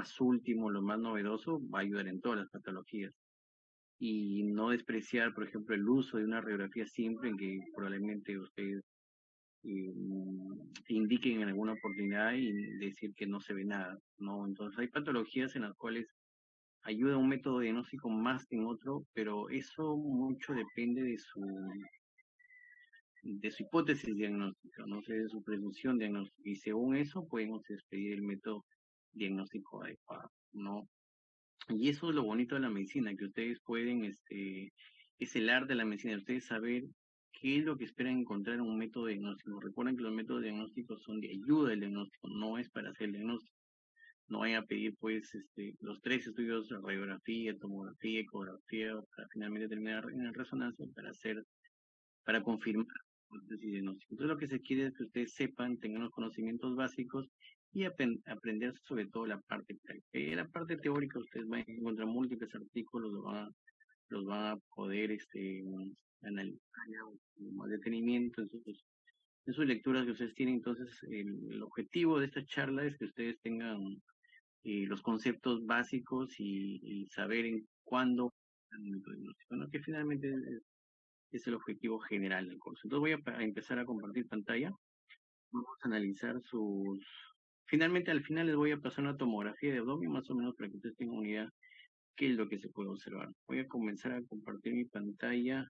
más último, lo más novedoso, va a ayudar en todas las patologías. Y no despreciar, por ejemplo, el uso de una radiografía simple en que probablemente ustedes indiquen en alguna oportunidad y decir que no se ve nada, ¿no? Entonces hay patologías en las cuales ayuda un método diagnóstico más que en otro, pero eso mucho depende de su hipótesis diagnóstica, no sé, de su presunción diagnóstica, y según eso podemos expedir el método diagnóstico adecuado, ¿no? Y eso es lo bonito de la medicina, que ustedes pueden, es el arte de la medicina, ustedes saber qué es lo que esperan encontrar en un método diagnóstico. Recuerden que los métodos diagnósticos son de ayuda al diagnóstico, no es para hacer el diagnóstico. No vayan a pedir, pues, los tres estudios, radiografía, tomografía, ecografía, para finalmente terminar en la resonancia para confirmar la hipótesis diagnóstica. Entonces, lo que se quiere es que ustedes sepan, tengan los conocimientos básicos y aprender sobre todo la parte práctica. Y en la parte teórica, ustedes van a encontrar múltiples artículos, los van a poder analizar con más detenimiento en sus lecturas que ustedes tienen. Entonces, el objetivo de esta charla es que ustedes tengan los conceptos básicos y saber en cuándo, ¿no? Que finalmente es el objetivo general del curso. Entonces voy a empezar a compartir pantalla. Vamos a analizar sus... Finalmente, al final les voy a pasar una tomografía de abdomen, más o menos para que ustedes tengan una idea qué es lo que se puede observar. Voy a comenzar a compartir mi pantalla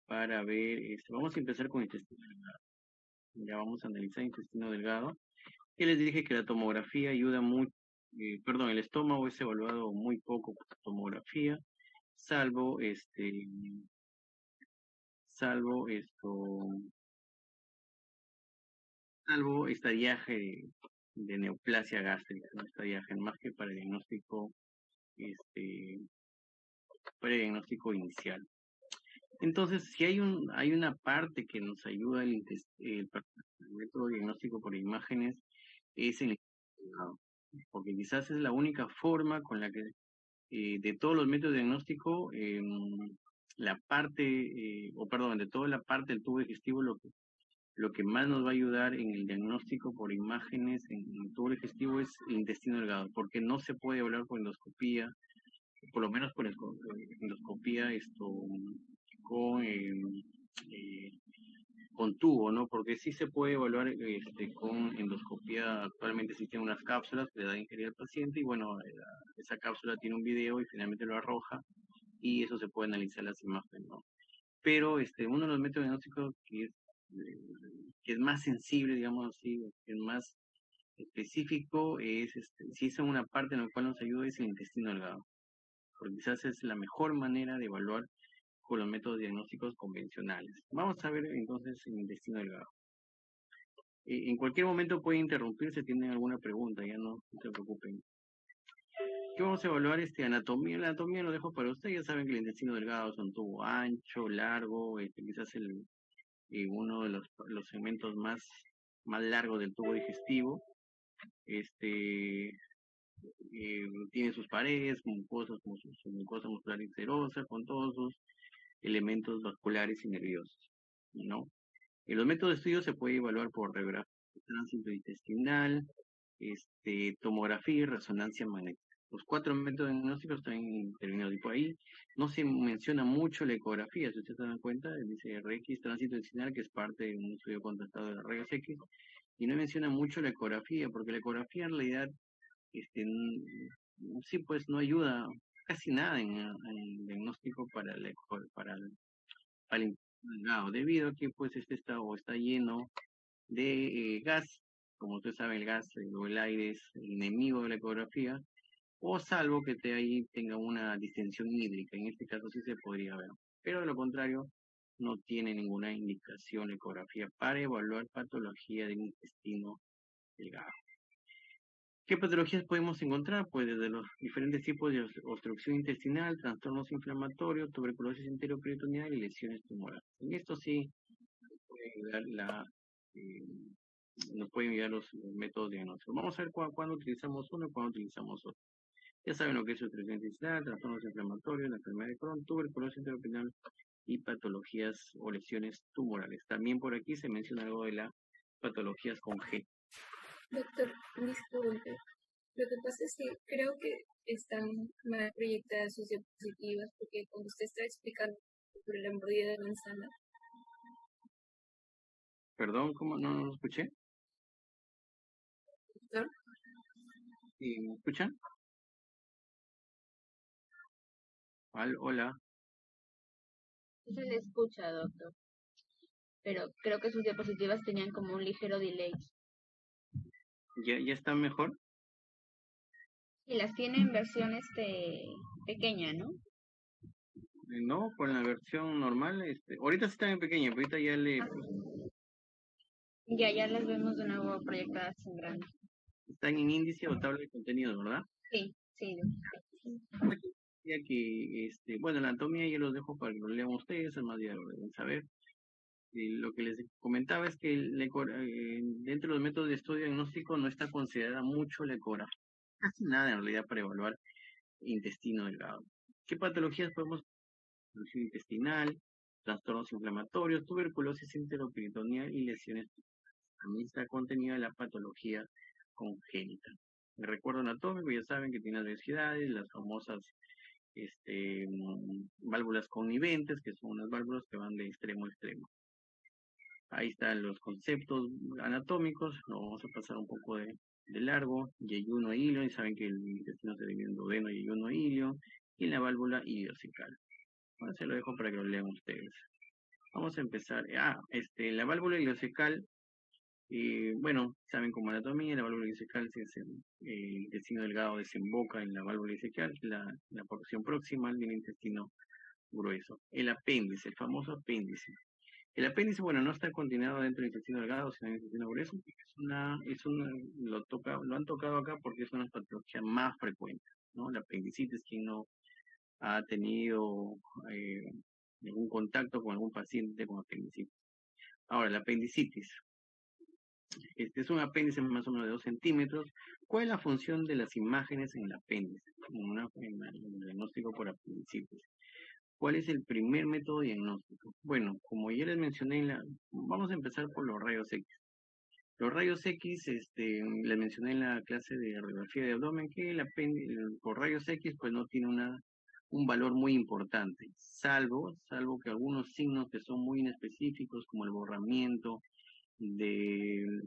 para ver, vamos a empezar con intestino delgado. Ya vamos a analizar intestino delgado. Ya les dije que la tomografía ayuda mucho, perdón, el estómago es evaluado muy poco por la tomografía, salvo salvo esto, salvo estadiaje de neoplasia gástrica, ¿no? Estadiaje más que para diagnóstico, este, para diagnóstico inicial. Entonces, si hay una parte que nos ayuda el método diagnóstico por imágenes, es el intestino, porque quizás es la única forma con la que de todos los métodos de diagnóstico, la parte, o perdón, de toda la parte del tubo digestivo, lo que más nos va a ayudar en el diagnóstico por imágenes en el tubo digestivo es el intestino delgado, porque no se puede hablar con endoscopía, por lo menos con endoscopía con, eh, eh, con tubo, ¿no? Porque sí se puede evaluar con endoscopía. Actualmente existen unas cápsulas que le da a ingerir al paciente y bueno, esa cápsula tiene un video y finalmente lo arroja y eso se puede analizar las imágenes, ¿no? Pero uno de los métodos diagnósticos que es más sensible, digamos así, que es más específico, es si es una parte en la cual nos ayuda es el intestino delgado, porque quizás es la mejor manera de evaluar con los métodos diagnósticos convencionales. Vamos a ver entonces el intestino delgado. En cualquier momento puede interrumpirse si tienen alguna pregunta, ya no se preocupen. ¿Qué vamos a evaluar? Anatomía. La anatomía lo dejo para ustedes. Ya saben que el intestino delgado es un tubo ancho, largo, quizás uno de los segmentos más largos del tubo digestivo. Tiene sus paredes, mucosas, como su mucosa muscular y serosa, con todos sus elementos vasculares y nerviosos, ¿no? En los métodos de estudio se puede evaluar por radiografía, tránsito intestinal, tomografía y resonancia magnética. Los 4 métodos diagnósticos están intervenidos y por ahí no se menciona mucho la ecografía, si ustedes se dan cuenta, dice RX, tránsito intestinal, que es parte de un estudio contrastado de la rayos X, y no menciona mucho la ecografía, porque la ecografía en realidad, sí, pues no ayuda casi nada en el diagnóstico para el delgado, debido a que pues está lleno de gas. Como ustedes saben, el gas o el aire es el enemigo de la ecografía, o salvo que ahí tenga una distensión hídrica. En este caso sí se podría ver, pero de lo contrario, no tiene ninguna indicación la ecografía para evaluar patología del intestino delgado. ¿Qué patologías podemos encontrar? Pues desde los diferentes tipos de obstrucción intestinal, trastornos inflamatorios, tuberculosis enteroperitoneal y lesiones tumorales. En esto sí eh, nos pueden ayudar los métodos diagnósticos. Vamos a ver cuándo utilizamos uno y cuándo utilizamos otro. Ya saben lo que es obstrucción intestinal, trastornos inflamatorios, la enfermedad de Crohn, tuberculosis enteroperitoneal y patologías o lesiones tumorales. También por aquí se menciona algo de las patologías congénitas. Doctor, disculpe, Lo que pasa es que creo que están mal proyectadas sus diapositivas, porque cuando usted está explicando sobre la mordida de manzana, Perdón, ¿cómo no lo escuché? ¿no? ¿Sí, me escuchan? Hola. Sí se le escucha, doctor, pero creo que sus diapositivas tenían como un ligero delay. ¿Ya está mejor? Y las tiene en versión pequeña, ¿no? No, con la versión normal. Ahorita sí están en pequeña, pero ahorita ya le Ya las vemos de nuevo proyectadas en grande. están en índice o tabla de contenidos, ¿verdad? Sí. Ya que, bueno, la anatomía ya los dejo para que lo lean ustedes, además ya lo deben saber. Lo que les comentaba es que dentro de los métodos de estudio diagnóstico no está considerada mucho la ecografía, casi nada en realidad para evaluar intestino delgado. ¿Qué patologías podemos? Patología intestinal, trastornos inflamatorios, tuberculosis enteroperitoneal y lesiones. También está contenida la patología congénita. El recuerdo anatómico, ya saben que tiene adversidades, las famosas válvulas conniventes, que son unas válvulas que van de extremo a extremo. Ahí están los conceptos anatómicos, lo vamos a pasar un poco de largo, yeyuno e hilio, y saben que el intestino se divide en duodeno, yeyuno e hilio, y la válvula ileocecal. Bueno, se lo dejo para que lo lean ustedes. Vamos a empezar. La válvula ileocecal, bueno, saben como anatomía, la válvula ileocecal, el intestino delgado desemboca en la válvula ileocecal, la porción próxima del intestino grueso. El apéndice, el famoso apéndice. El apéndice, bueno, no está continuado dentro del intestino delgado, sino en el intestino grueso. Lo han tocado acá porque es una patología más frecuente, ¿no? La apendicitis, quien no ha tenido eh, algún contacto con algún paciente con apendicitis. Ahora, la apendicitis. Este es un apéndice más o menos de 2 centímetros. ¿Cuál es la función de las imágenes en el apéndice? En el diagnóstico por apendicitis. ¿Cuál es el primer método diagnóstico? Bueno, como ya les mencioné, vamos a empezar por los rayos X. Los rayos X, les mencioné en la clase de radiografía de abdomen que por rayos X pues no tiene un valor muy importante, salvo que algunos signos que son muy inespecíficos, como el borramiento de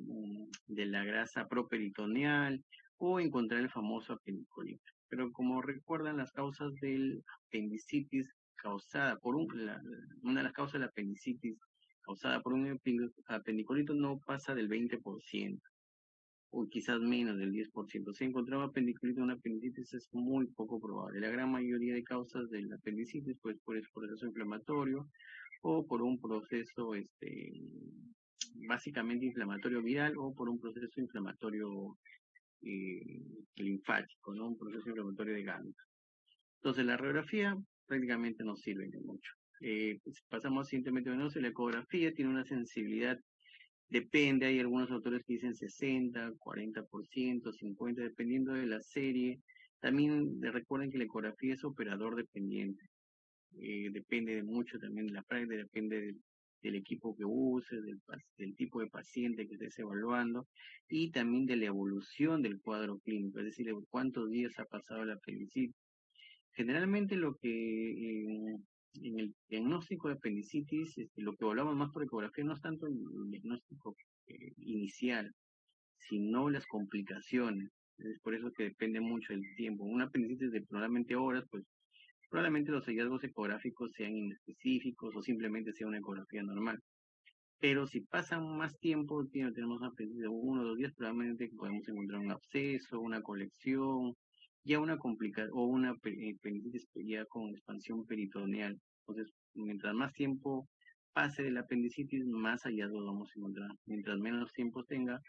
la grasa properitoneal o encontrar el famoso apendicolito. Pero como recuerdan, las causas del apendicitis causada por una de las causas de la apendicitis causada por un apendicolito no pasa del 20%, o quizás menos del 10%. Si encontrar un apendicolito en una apendicitis es muy poco probable. La gran mayoría de causas del apendicitis, pues por el proceso inflamatorio o por un proceso, básicamente inflamatorio viral o por un proceso inflamatorio eh, linfático, ¿no? Un proceso inflamatorio de ganglios. Entonces, la radiografía prácticamente no sirve de mucho. Pues, pasamos al siguiente método de diagnóstico. La ecografía tiene una sensibilidad, depende, hay algunos autores que dicen 60, 40%, 50%, dependiendo de la serie. También recuerden que la ecografía es operador dependiente. Depende de mucho también de la práctica, depende del equipo que use, del tipo de paciente que estés evaluando y también de la evolución del cuadro clínico, es decir, de cuántos días ha pasado la apendicitis. Generalmente en el diagnóstico de apendicitis, lo que evaluamos más por ecografía no es tanto el diagnóstico inicial, sino las complicaciones. Es por eso que depende mucho del tiempo. Una apendicitis de probablemente horas, pues probablemente los hallazgos ecográficos sean inespecíficos o simplemente sea una ecografía normal. Pero si pasan más tiempo, tenemos una apendicitis de 1 o 2 días, probablemente podemos encontrar un absceso, una colección, ya una complicación o una apendicitis ya con expansión peritoneal. Entonces, mientras más tiempo pase de la apendicitis, más hallazgos vamos a encontrar. Mientras menos tiempo tenga,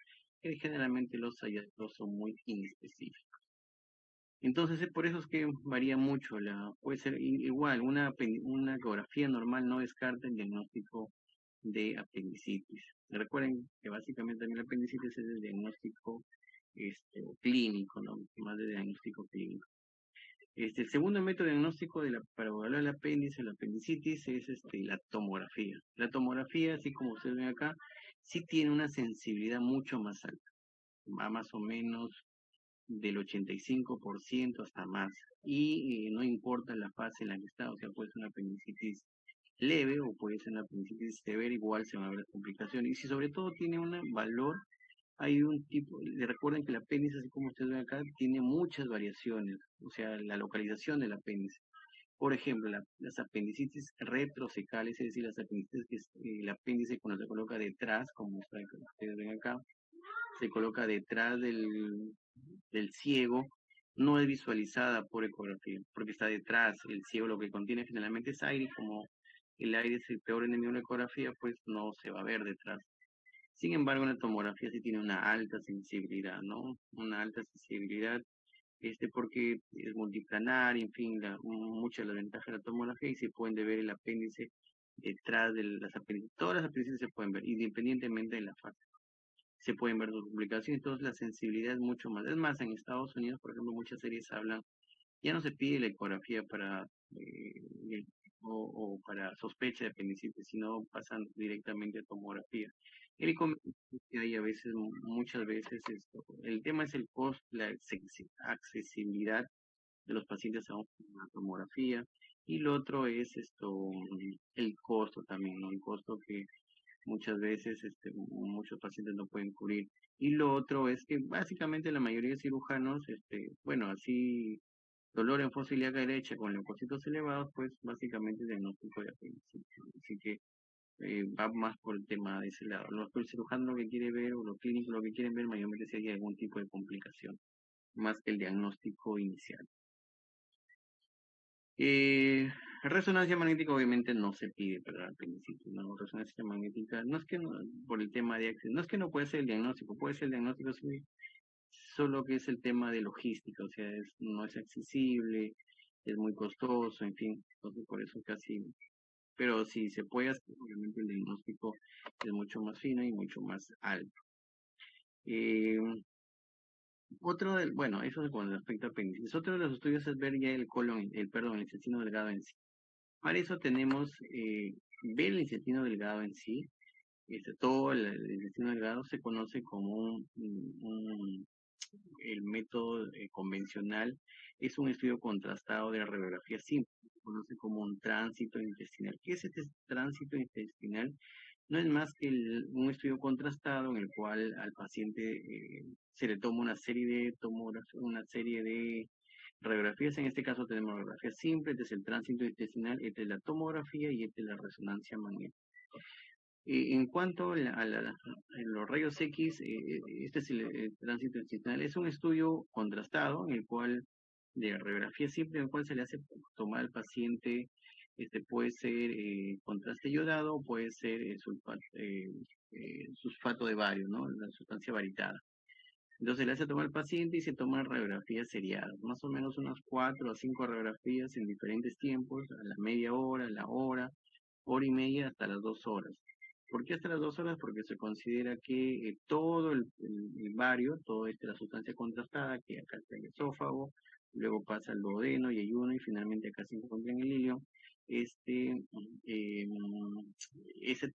generalmente los hallazgos son muy inespecíficos. Entonces, por eso es que varía mucho. Puede ser igual, una ecografía normal no descarta el diagnóstico de apendicitis. Recuerden que básicamente también la apendicitis es el diagnóstico clínico, ¿no? Más de diagnóstico clínico. El segundo método diagnóstico para evaluar el apéndice, la apendicitis, es la tomografía. La tomografía, así como ustedes ven acá, sí tiene una sensibilidad mucho más alta. Va más o menos del 85% hasta más. Y no importa la fase en la que está, o sea, puede ser una apendicitis leve o puede ser una apendicitis severa, igual se van a ver las complicaciones. Y si sobre todo tiene un valor, hay un tipo, recuerden que el apéndice, así como ustedes ven acá, tiene muchas variaciones, o sea, la localización del apéndice. Por ejemplo, las apendicitis retrosecales, es decir, las apendicitis que el apéndice cuando se coloca detrás, como ustedes ven acá, se coloca detrás del ciego, no es visualizada por ecografía, porque está detrás. El ciego lo que contiene generalmente es aire, y como el aire es el peor enemigo de la ecografía, pues no se va a ver detrás. Sin embargo, la tomografía sí tiene una alta sensibilidad, ¿no? Una alta sensibilidad, porque es multiplanar, en fin, muchas de las ventajas de la tomografía y se pueden ver el apéndice detrás de las apéndices. Todas las apéndices se pueden ver, independientemente de la fase. Se pueden ver sus publicaciones, entonces la sensibilidad es mucho más. Es más, en Estados Unidos, por ejemplo, muchas series hablan, ya no se pide la ecografía para o para sospecha de apendicitis, sino pasan directamente a tomografía. El inconveniente es que hay a veces, muchas veces, el tema es el costo, la accesibilidad de los pacientes a una tomografía, y lo otro es el costo también, ¿no? El costo que muchas veces muchos pacientes no pueden cubrir. Y lo otro es que básicamente la mayoría de cirujanos, bueno, así dolor en fosa ilíaca derecha con leucocitos elevados, pues básicamente el diagnóstico de apendicitis. Así que va más por el tema de ese lado. El cirujano lo que quiere ver o los clínicos lo que quieren ver mayormente si hay algún tipo de complicación, más que el diagnóstico inicial. Resonancia magnética obviamente no se pide para la apendicitis, ¿no? Resonancia magnética, no es que no, por el tema de acceso, no es que no puede ser el diagnóstico, puede ser el diagnóstico sí, solo que es el tema de logística, o sea, no es accesible, es muy costoso, en fin, entonces por eso casi, pero si se puede hacer, obviamente el diagnóstico es mucho más fino y mucho más alto. Eh, bueno, eso es con respecto a apendicitis. Otro de los estudios es ver ya el colon, el intestino delgado en sí. Para eso tenemos, ver el intestino delgado en sí. Todo el intestino delgado se conoce como el método convencional. Es un estudio contrastado de la radiografía simple. Se conoce como un tránsito intestinal. ¿Qué es este tránsito intestinal? No es más que un estudio contrastado en el cual al paciente se le toma una serie de radiografías. En este caso tenemos radiografía simple, este es el tránsito intestinal, esta es la tomografía y esta es la resonancia magnética. En cuanto a los rayos X, este es el tránsito intestinal, es un estudio contrastado en el cual, de radiografía simple, en el cual se le hace tomar al paciente, puede ser contraste iodado, puede ser sulfato de bario, ¿no? La sustancia baritada. Entonces le hace tomar al paciente y se toman radiografías seriadas, más o menos unas 4 a 5 radiografías en diferentes tiempos, a la media hora, a la hora y media, hasta las 2 horas. ¿Por qué hasta las 2 horas? Porque se considera que todo el bario, toda la sustancia contrastada, que acá está el esófago, luego pasa el duodeno y ayuno y finalmente acá se encuentra en el ilio, eh,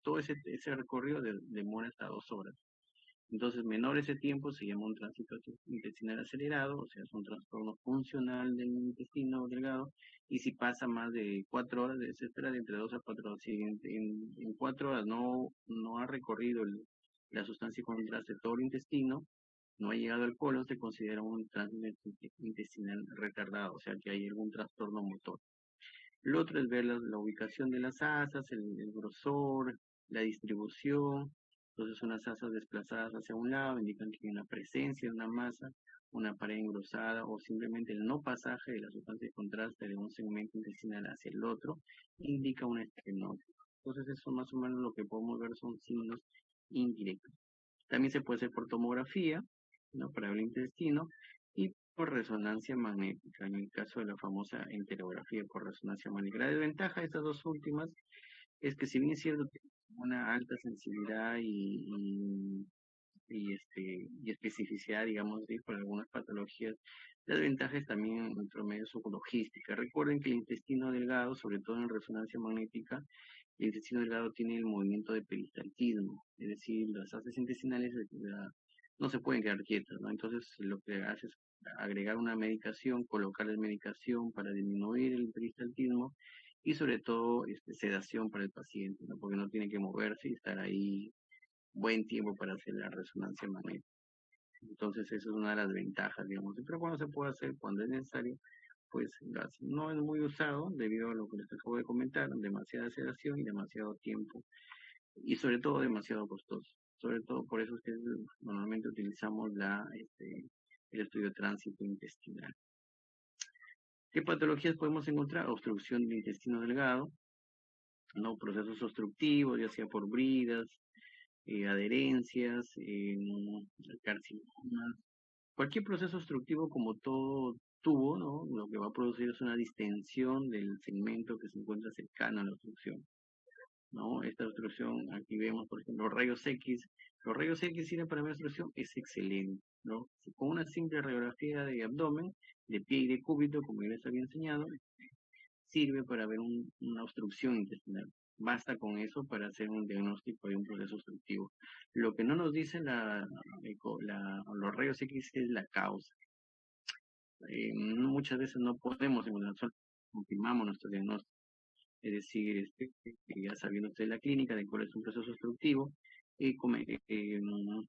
todo ese recorrido demora hasta 2 horas. Entonces, menor ese tiempo se llama un tránsito intestinal acelerado, o sea, es un trastorno funcional del intestino delgado, y si pasa más de 4 horas, se espera de entre 2 a 4 horas. Si en 4 horas no ha recorrido la sustancia contraste todo el intestino, no ha llegado al colon, se considera un tránsito intestinal retardado, o sea que hay algún trastorno motor. Lo otro es ver la ubicación de las asas, el grosor, la distribución. Entonces, unas asas desplazadas hacia un lado indican que hay una presencia de una masa, una pared engrosada o simplemente el no pasaje de la sustancia de contraste de un segmento intestinal hacia el otro indica una estenosis. Entonces, eso más o menos lo que podemos ver son signos indirectos. También se puede hacer por tomografía, ¿no? Para ver el intestino, y por resonancia magnética, en el caso de la famosa enterografía por resonancia magnética. La desventaja de estas dos últimas es que si bien es cierto que una alta sensibilidad y especificidad, digamos, por algunas patologías, la desventaja es también en nuestro medio su logística. Recuerden que el intestino delgado, sobre todo en resonancia magnética, el intestino delgado tiene el movimiento de peristaltismo, es decir, las asas intestinales no se pueden quedar quietas, ¿no? Entonces lo que hace es agregar una medicación, colocarle medicación para disminuir el peristaltismo y sobre todo sedación para el paciente, ¿no? Porque no tiene que moverse y estar ahí buen tiempo para hacer la resonancia magnética. Entonces esa es una de las ventajas, digamos. Pero cuando se puede hacer, cuando es necesario, pues lo hace. No es muy usado debido a lo que les acabo de comentar, demasiada sedación y demasiado tiempo y sobre todo demasiado costoso. Sobre todo por eso es que normalmente utilizamos el estudio de tránsito intestinal. ¿Qué patologías podemos encontrar? Obstrucción del intestino delgado, ¿no? Procesos obstructivos, ya sea por bridas, adherencias, carcinomas. Cualquier proceso obstructivo, como todo tubo, ¿no? Lo que va a producir es una distensión del segmento que se encuentra cercano a la obstrucción, ¿no? Esta obstrucción, aquí vemos, por ejemplo, los rayos X. Los rayos X sirven para ver obstrucción, es excelente, ¿no? Con una simple radiografía de abdomen, de pie y de cúbito, como ya les había enseñado, sirve para ver una obstrucción intestinal. Basta con eso para hacer un diagnóstico de un proceso obstructivo. Lo que no nos dice los rayos X es la causa. Muchas veces no podemos encontrar, solo confirmamos nuestro diagnóstico. Es decir, ya sabiendo usted la clínica de cuál es un proceso obstructivo, debemos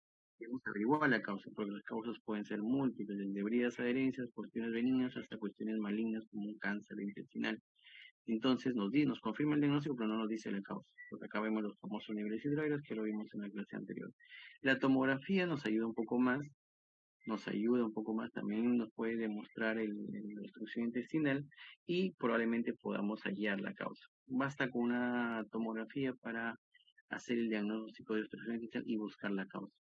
averiguar la causa, porque las causas pueden ser múltiples, desde bridas, adherencias, cuestiones benignas hasta cuestiones malignas como un cáncer intestinal. Entonces nos confirma el diagnóstico, pero no nos dice la causa, porque acá vemos los famosos niveles hidroides que lo vimos en la clase anterior. La tomografía nos ayuda un poco más, también nos puede demostrar la obstrucción intestinal y probablemente podamos hallar la causa. Basta con una tomografía para hacer el diagnóstico de obstrucción intestinal y buscar la causa.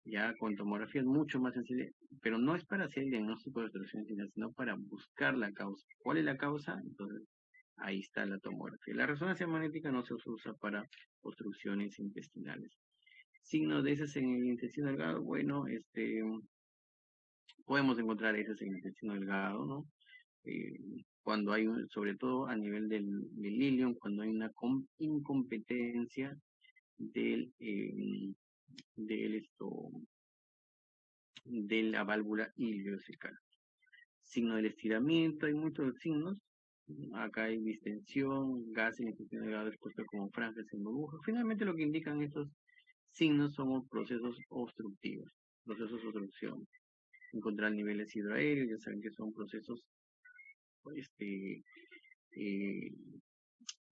Ya con tomografía es mucho más sencillo, pero no es para hacer el diagnóstico de obstrucción intestinal, sino para buscar la causa. ¿Cuál es la causa? Entonces, ahí está la tomografía. La resonancia magnética no se usa para obstrucciones intestinales. Signos de heces en el intestino delgado, bueno, podemos encontrar heces en el intestino delgado, ¿no? Cuando hay, sobre todo a nivel del ilion, cuando hay una incompetencia del, de la válvula ileocecal. Signo del estiramiento, hay muchos signos. Acá hay distensión, gas en el intestino delgado expuesto como franjas en burbujas. Finalmente lo que indican estos signos son procesos obstructivos, procesos de obstrucción. Encontrar niveles hidroaéreos, ya saben que son procesos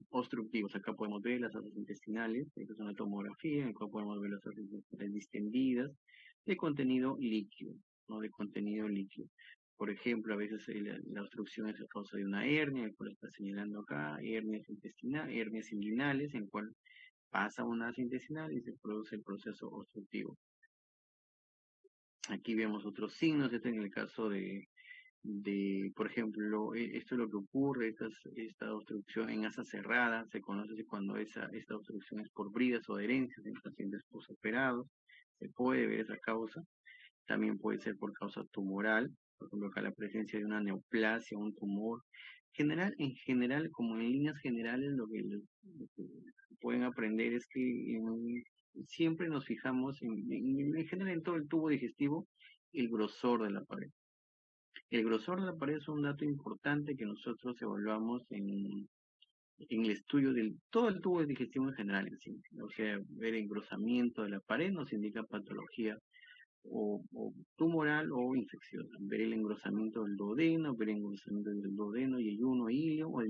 obstructivos. Acá podemos ver las asas intestinales, esta es una tomografía, acá podemos ver las asas intestinales distendidas de contenido líquido, ¿no? De contenido líquido. Por ejemplo, a veces la obstrucción es a causa de una hernia, el cual está señalando acá, hernias intestinales, hernias inguinales, en el cual pasa una asa intestinal y se produce el proceso obstructivo. Aquí vemos otros signos, este en el caso por ejemplo, esto es lo que ocurre, esta obstrucción en asa cerrada, se conoce cuando esta obstrucción es por bridas o adherencias en pacientes posoperados, se puede ver esa causa, también puede ser por causa tumoral, por ejemplo acá la presencia de una neoplasia, un tumor. En general, como en líneas generales, lo que pueden aprender es que siempre nos fijamos en general en todo el tubo digestivo, el grosor de la pared. El grosor de la pared es un dato importante que nosotros evaluamos en el estudio de todo el tubo digestivo en general. O sea, ver engrosamiento de la pared nos indica patología o tumoral o infecciosa. Ver el engrosamiento del duodeno, ver el engrosamiento del duodeno y el ilio o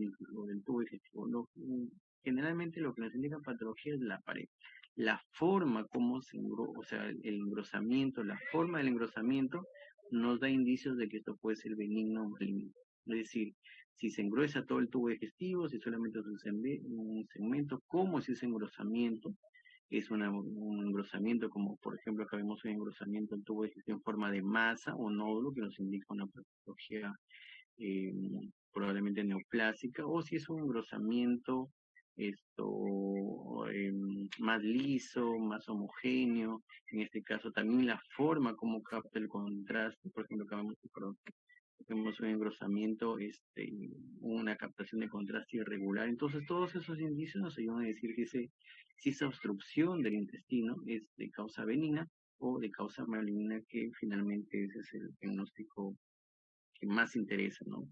del tubo digestivo. Generalmente lo que nos indica patología es la pared. La forma como o sea, el engrosamiento, la forma del engrosamiento nos da indicios de que esto puede ser benigno o maligno. Es decir, si se engruesa todo el tubo digestivo, si solamente es un segmento, como si ese engrosamiento es un engrosamiento, como por ejemplo acá vemos un engrosamiento del tubo digestivo en forma de masa o nódulo, que nos indica una patología probablemente neoplásica, o si es un engrosamiento más liso, más homogéneo, en este caso también la forma como capta el contraste, por ejemplo, acá vemos un engrosamiento, una captación de contraste irregular. Entonces todos esos indicios nos ayudan a decir que si esa obstrucción del intestino es de causa benigna o de causa maligna, que finalmente ese es el diagnóstico que más interesa, ¿no?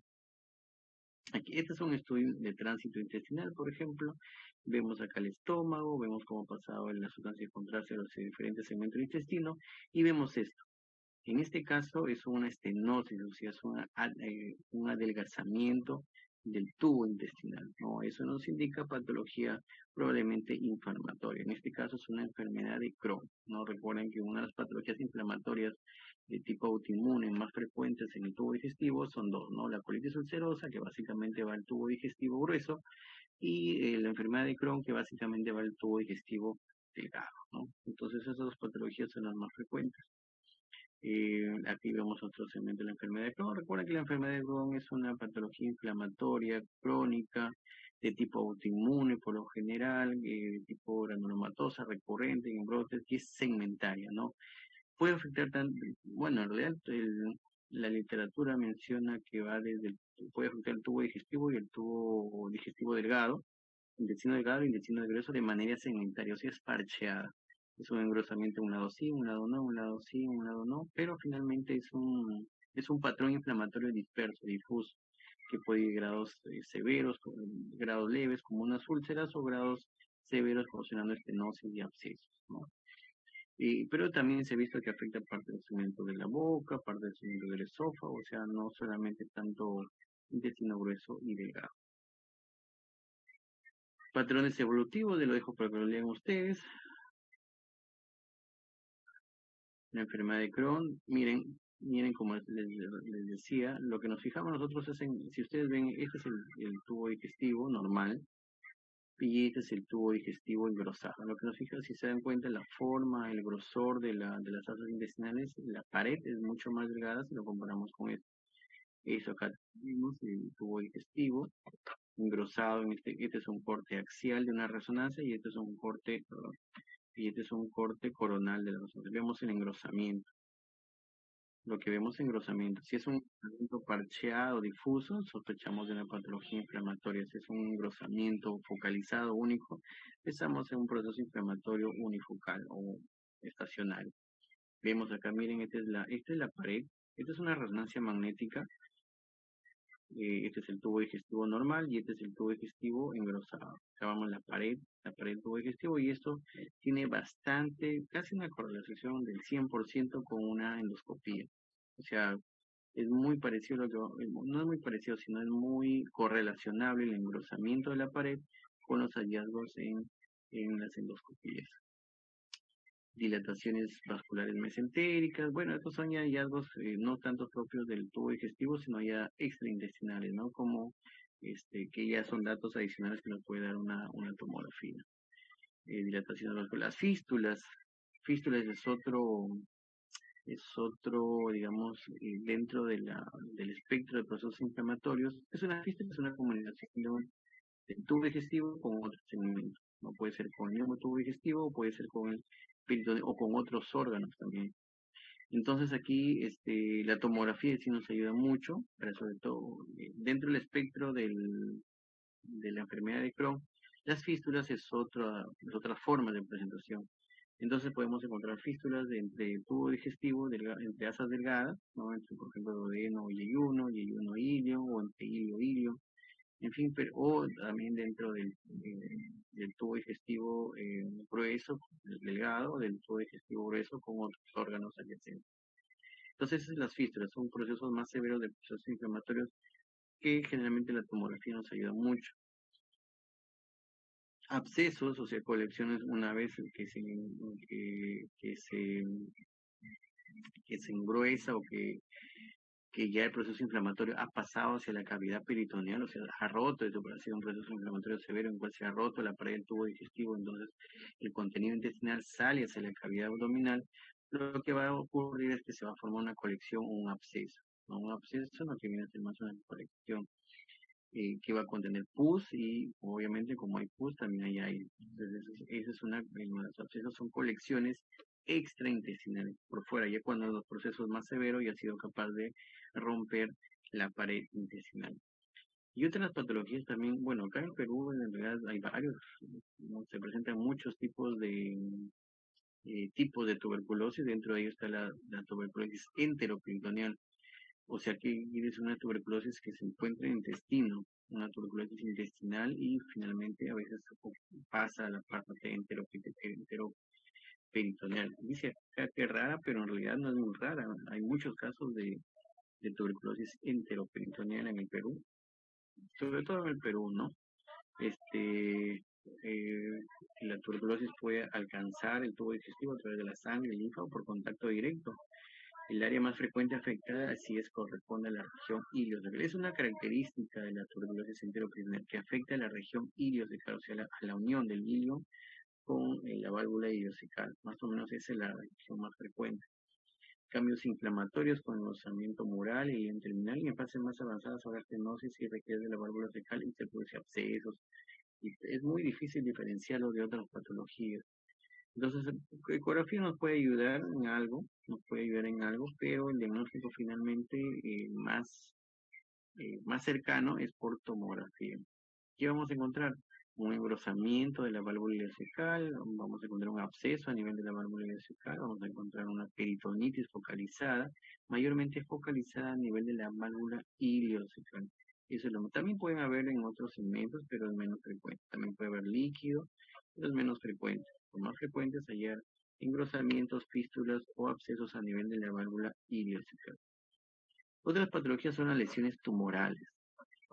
Aquí, este es un estudio de tránsito intestinal, por ejemplo. Vemos acá el estómago, vemos cómo ha pasado la sustancia de contraste a los diferentes segmentos del intestino y vemos esto. En este caso es una estenosis, o sea, es un adelgazamiento del tubo intestinal, ¿no? Eso nos indica patología probablemente inflamatoria. En este caso es una enfermedad de Crohn, ¿no? Recuerden que una de las patologías inflamatorias de tipo autoinmune más frecuentes en el tubo digestivo son dos, ¿no? La colitis ulcerosa, que básicamente va al tubo digestivo grueso, y la enfermedad de Crohn, que básicamente va al tubo digestivo delgado, ¿no? Entonces esas dos patologías son las más frecuentes. Aquí vemos otro segmento de la enfermedad de Crohn. Recuerda que la enfermedad de Crohn es una patología inflamatoria crónica de tipo autoinmune por lo general, de tipo granulomatosa recurrente en brotes, que es segmentaria, ¿no? Puede afectar bueno, en realidad la literatura menciona que va puede afectar el tubo digestivo y el tubo digestivo delgado, intestino delgado y intestino grueso de manera segmentaria, o sea, es parcheada. Es un engrosamiento un lado sí, un lado no, un lado sí, un lado no, pero finalmente es un patrón inflamatorio disperso, difuso, que puede ir grados severos, grados leves, como unas úlceras, o grados severos causando estenosis y abscesos, ¿no? Pero también se ha visto que afecta parte del segmento de la boca, parte del segmento del esófago, o sea, no solamente tanto intestino grueso y delgado. Patrones evolutivos, lo dejo para que lo lean ustedes. La enfermedad de Crohn, miren como les decía, lo que nos fijamos nosotros es si ustedes ven, este es el tubo digestivo normal, y este es el tubo digestivo engrosado. Lo que nos fija, si se dan cuenta, la forma, el grosor de las asas intestinales, la pared es mucho más delgada si lo comparamos con esto. Eso acá tenemos el tubo digestivo engrosado, este es un corte axial de una resonancia, y este es un corte, coronal de la resonancia. Vemos el engrosamiento. Lo que vemos engrosamiento. Si es un engrosamiento parcheado, difuso, sospechamos de una patología inflamatoria. Si es un engrosamiento focalizado, único, estamos en un proceso inflamatorio unifocal o estacionario. Vemos acá, miren, esta es la pared. Esta es una resonancia magnética. Este es el tubo digestivo normal y este es el tubo digestivo engrosado. Acá vamos la pared del tubo digestivo, y esto tiene casi una correlación del 100% con una endoscopía. O sea, es muy parecido no es muy parecido, sino es muy correlacionable el engrosamiento de la pared con los hallazgos en las endoscopías. Dilataciones vasculares mesentéricas, bueno, estos son ya hallazgos no tanto propios del tubo digestivo, sino ya extraintestinales, ¿no? Como que ya son datos adicionales que nos puede dar una tomografía. Dilataciones vasculares, fístulas es otro, digamos, dentro del espectro de procesos inflamatorios. Es una fístula, es una comunicación del tubo digestivo con otro segmento. No puede ser con el mismo tubo digestivo, o puede ser con el peritón o con otros órganos también. Entonces aquí la tomografía sí nos ayuda mucho, pero sobre todo dentro del espectro de la enfermedad de Crohn, las fístulas es otra forma de presentación. Entonces podemos encontrar fístulas entre tubo digestivo, entre asas delgadas, ¿no? Entre, por ejemplo, duodeno y yeyuno ilio, o entre ilio, en fin, o también dentro del tubo digestivo grueso, delgado, del tubo digestivo grueso con otros órganos adyacentes. Entonces, esas son las fístulas, son procesos más severos de procesos inflamatorios que generalmente la tomografía nos ayuda mucho. Abscesos, o sea, colecciones, una vez que se engruesa, o que ya el proceso inflamatorio ha pasado hacia la cavidad peritoneal, o sea, ha roto, eso ha sido un proceso inflamatorio severo en cual se ha roto la pared del tubo digestivo, entonces el contenido intestinal sale hacia la cavidad abdominal. Lo que va a ocurrir es que se va a formar una colección o un absceso, ¿no? Un absceso no que viene a ser más una colección que va a contener pus, y obviamente como hay pus también hay aire. Entonces esa es los abscesos son colecciones extraintestinales por fuera, ya cuando los procesos más severos ya ha sido capaz de romper la pared intestinal. Y otras patologías también, bueno, acá en Perú en realidad hay varios, ¿no? Se presentan muchos tipos de tipos de tuberculosis. Dentro de ellos está la tuberculosis enteroperitoneal. O sea que es una tuberculosis que se encuentra en el intestino, una tuberculosis intestinal, y finalmente a veces pasa a la parte enteroperitoneal. Dice acá que es rara, pero en realidad no es muy rara. Hay muchos casos de tuberculosis enteroperitoneal en el Perú, sobre todo en el Perú, ¿no? La tuberculosis puede alcanzar el tubo digestivo a través de la sangre, el linfa o por contacto directo. El área más frecuente afectada así es corresponde a la región iliocecal. Es una característica de la tuberculosis enteroperitoneal que afecta a la región iliocecal, o sea, a la unión del ilio con la válvula iliocecal. Más o menos esa es la región más frecuente. Cambios inflamatorios con engrosamiento mural y terminal, y en fases más avanzadas habrá estenosis y requiere de la válvula fecal y se produce abscesos. Y es muy difícil diferenciarlo de otras patologías. Entonces, ecografía nos puede ayudar en algo, pero el diagnóstico finalmente más cercano es por tomografía. ¿Qué vamos a encontrar? Un engrosamiento de la válvula ileocecal, vamos a encontrar un absceso a nivel de la válvula ileocecal, vamos a encontrar una peritonitis focalizada, mayormente focalizada a nivel de la válvula ileocecal. Eso también pueden haber en otros segmentos, pero es menos frecuente. También puede haber líquido, pero es menos frecuente. Lo más frecuente es hallar engrosamientos, fístulas o abscesos a nivel de la válvula ileocecal. Otras patologías son las lesiones tumorales.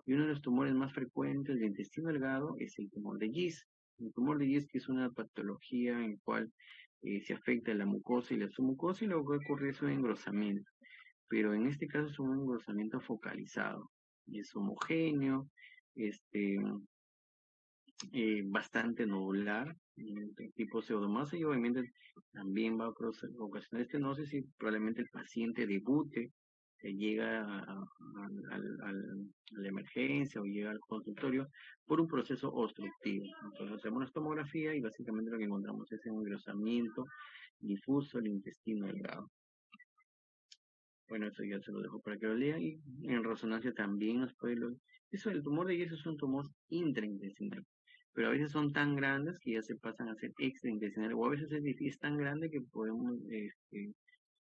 Y uno de los tumores más frecuentes del intestino delgado es el tumor de Gis. El tumor de Gis, que es una patología en la cual se afecta la mucosa y la submucosa, y lo que ocurre es un engrosamiento. Pero en este caso es un engrosamiento focalizado. Y es homogéneo, bastante nodular, tipo pseudomasa, y obviamente también va a ocasionar estenosis y probablemente el paciente debute, llega a la emergencia o llega al consultorio por un proceso obstructivo. Entonces hacemos una tomografía y básicamente lo que encontramos es un engrosamiento difuso del intestino delgado. Bueno, eso ya se lo dejo para que lo lean, y en resonancia también nos puede... Eso, el tumor de yeso es un tumor intraintestinal, pero a veces son tan grandes que ya se pasan a ser extraintestinal, o a veces es tan grande que podemos,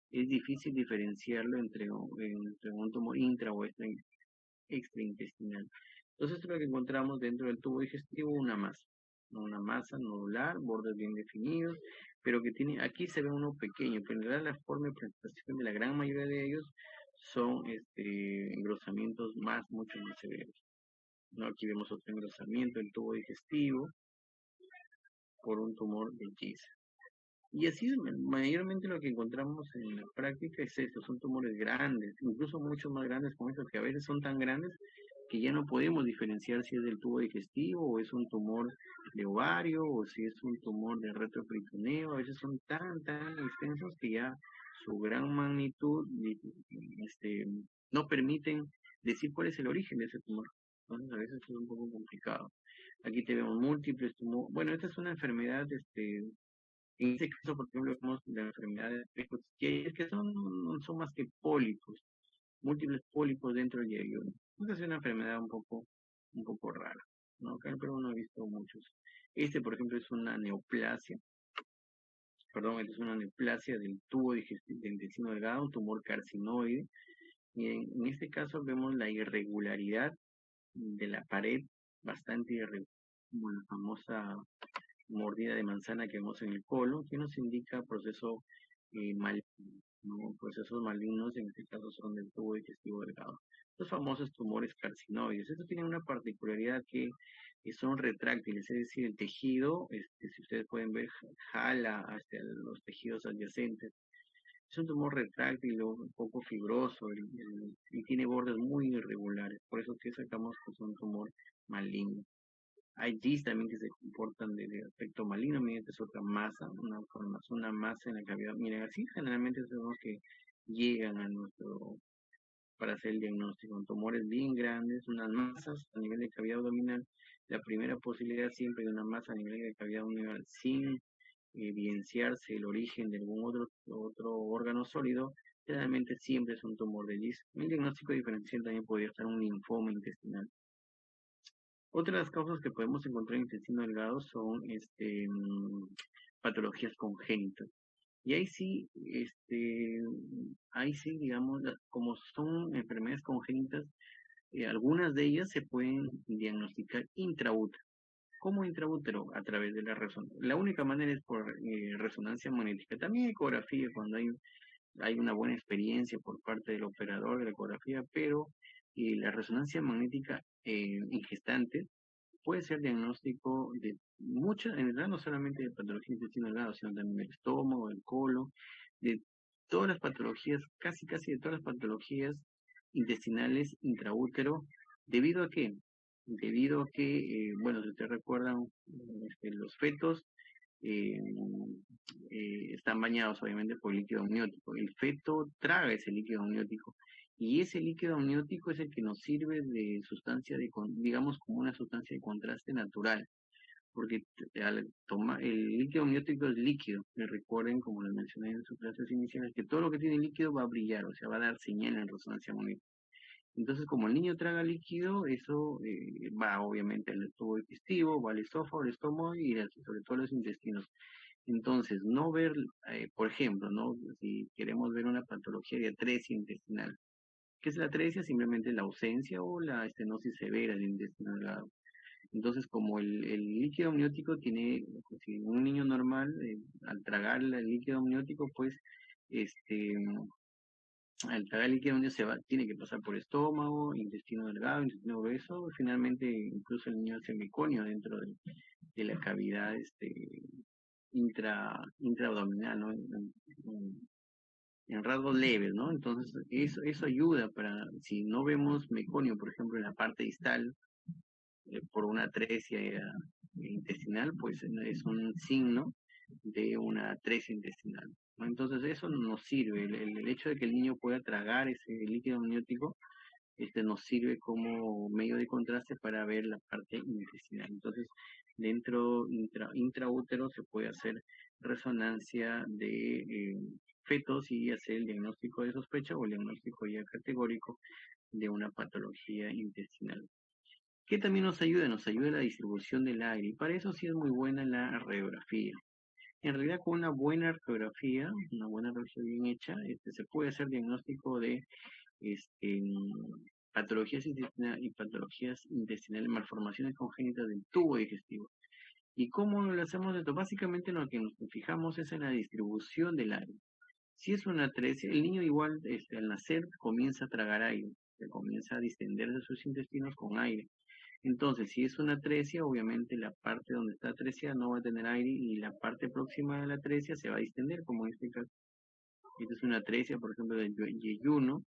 es difícil diferenciarlo entre un tumor intra o extraintestinal. Entonces esto es lo que encontramos dentro del tubo digestivo, una masa nodular, bordes bien definidos, pero que tiene, aquí se ve uno pequeño, pero en realidad la forma de presentación de la gran mayoría de ellos son engrosamientos mucho más severos. ¿No? Aquí vemos otro engrosamiento del tubo digestivo por un tumor de Gis. Y así mayormente lo que encontramos en la práctica es esto, son tumores grandes, incluso mucho más grandes como estos, que a veces son tan grandes que ya no podemos diferenciar si es del tubo digestivo o es un tumor de ovario o si es un tumor de retroperitoneo. A veces son tan extensos que ya su gran magnitud no permiten decir cuál es el origen de ese tumor. Entonces a veces es un poco complicado. Aquí tenemos múltiples tumores. Bueno, esta es una enfermedad, en este caso, por ejemplo, vemos la enfermedad de que son más que pólipos, múltiples pólipos dentro del yeyuno. Entonces es una enfermedad un poco rara, ¿no? Acá en el Perú no he visto muchos. Por ejemplo, es una neoplasia, es una neoplasia del tubo digestivo del intestino delgado, un tumor carcinoide. Y en este caso vemos la irregularidad de la pared, bastante irregular, como la famosa mordida de manzana que vemos en el colon, que nos indica proceso maligno, ¿no? Procesos malignos, en este caso son del tubo digestivo delgado. Los famosos tumores carcinoides. Estos tienen una particularidad que son retráctiles, es decir, el tejido, si ustedes pueden ver, jala hacia los tejidos adyacentes. Es un tumor retráctil, un poco fibroso, y tiene bordes muy irregulares. Por eso que sacamos que es un tumor maligno. Hay GIS también que se comportan de aspecto maligno, mediante es otra masa, una masa en la cavidad. Miren, así generalmente sabemos que llegan para hacer el diagnóstico, con tumores bien grandes, unas masas a nivel de cavidad abdominal. La primera posibilidad siempre de una masa a nivel de cavidad abdominal sin evidenciarse el origen de algún otro órgano sólido, generalmente siempre es un tumor de GIS. El diagnóstico diferencial también podría estar un linfoma intestinal. Otras causas que podemos encontrar en intestino delgado son patologías congénitas. Y ahí sí, digamos, como son enfermedades congénitas, algunas de ellas se pueden diagnosticar intraútero. ¿Cómo intraútero? A través de la resonancia. La única manera es por resonancia magnética. También ecografía, cuando hay una buena experiencia por parte del operador de la ecografía, pero la resonancia magnética en gestantes puede ser diagnóstico de muchas, en realidad no solamente de patología intestinal delgado, sino también del estómago, del colon, de todas las patologías, casi de todas las patologías intestinales intraútero. ¿Debido a qué? Debido a que, bueno, si ustedes recuerdan, los fetos eh, están bañados obviamente por líquido amniótico. El feto traga ese líquido amniótico y ese líquido amniótico es el que nos sirve de sustancia, digamos, como una sustancia de contraste natural, porque al tomar el líquido amniótico es líquido, y recuerden, como les mencioné en sus clases iniciales, que todo lo que tiene líquido va a brillar, o sea, va a dar señal en resonancia magnética. Entonces, como el niño traga líquido, eso va obviamente al tubo digestivo, va al esófago, al estómago y sobre todo a los intestinos. Entonces, no ver, por ejemplo, ¿no? Si queremos ver una patología de atresia intestinal, ¿qué es la atresia? Simplemente la ausencia o la estenosis severa del intestino delgado. Entonces, como el líquido amniótico tiene, pues, si un niño normal, al tragar el líquido amniótico, pues, este, al tragar el líquido amniótico tiene que pasar por estómago, intestino delgado, intestino grueso, y finalmente incluso el niño hace meconio dentro de la cavidad, intraabdominal, ¿no? En rasgos leves, ¿no? Entonces, eso ayuda para, si no vemos meconio, por ejemplo, en la parte distal, por una atresia intestinal, pues es un signo de una atresia intestinal, ¿no? Entonces, eso nos sirve, el hecho de que el niño pueda tragar ese líquido amniótico, nos sirve como medio de contraste para ver la parte intestinal. Entonces, dentro intraútero se puede hacer resonancia de fetos y hacer el diagnóstico de sospecha o el diagnóstico ya categórico de una patología intestinal. ¿Qué también nos ayuda? Nos ayuda la distribución del aire y para eso sí es muy buena la radiografía. En realidad, con una buena radiografía bien hecha, se puede hacer diagnóstico de este, patologías intestinales, malformaciones congénitas del tubo digestivo. ¿Y cómo lo hacemos esto? Básicamente lo que nos fijamos es en la distribución del aire. Si es una atresia, el niño igual al nacer comienza a tragar aire, comienza a distenderse sus intestinos con aire. Entonces, si es una atresia, obviamente la parte donde está atresia no va a tener aire y la parte próxima de la atresia se va a distender, como en este caso. Esta es una atresia, por ejemplo, del yeyuno,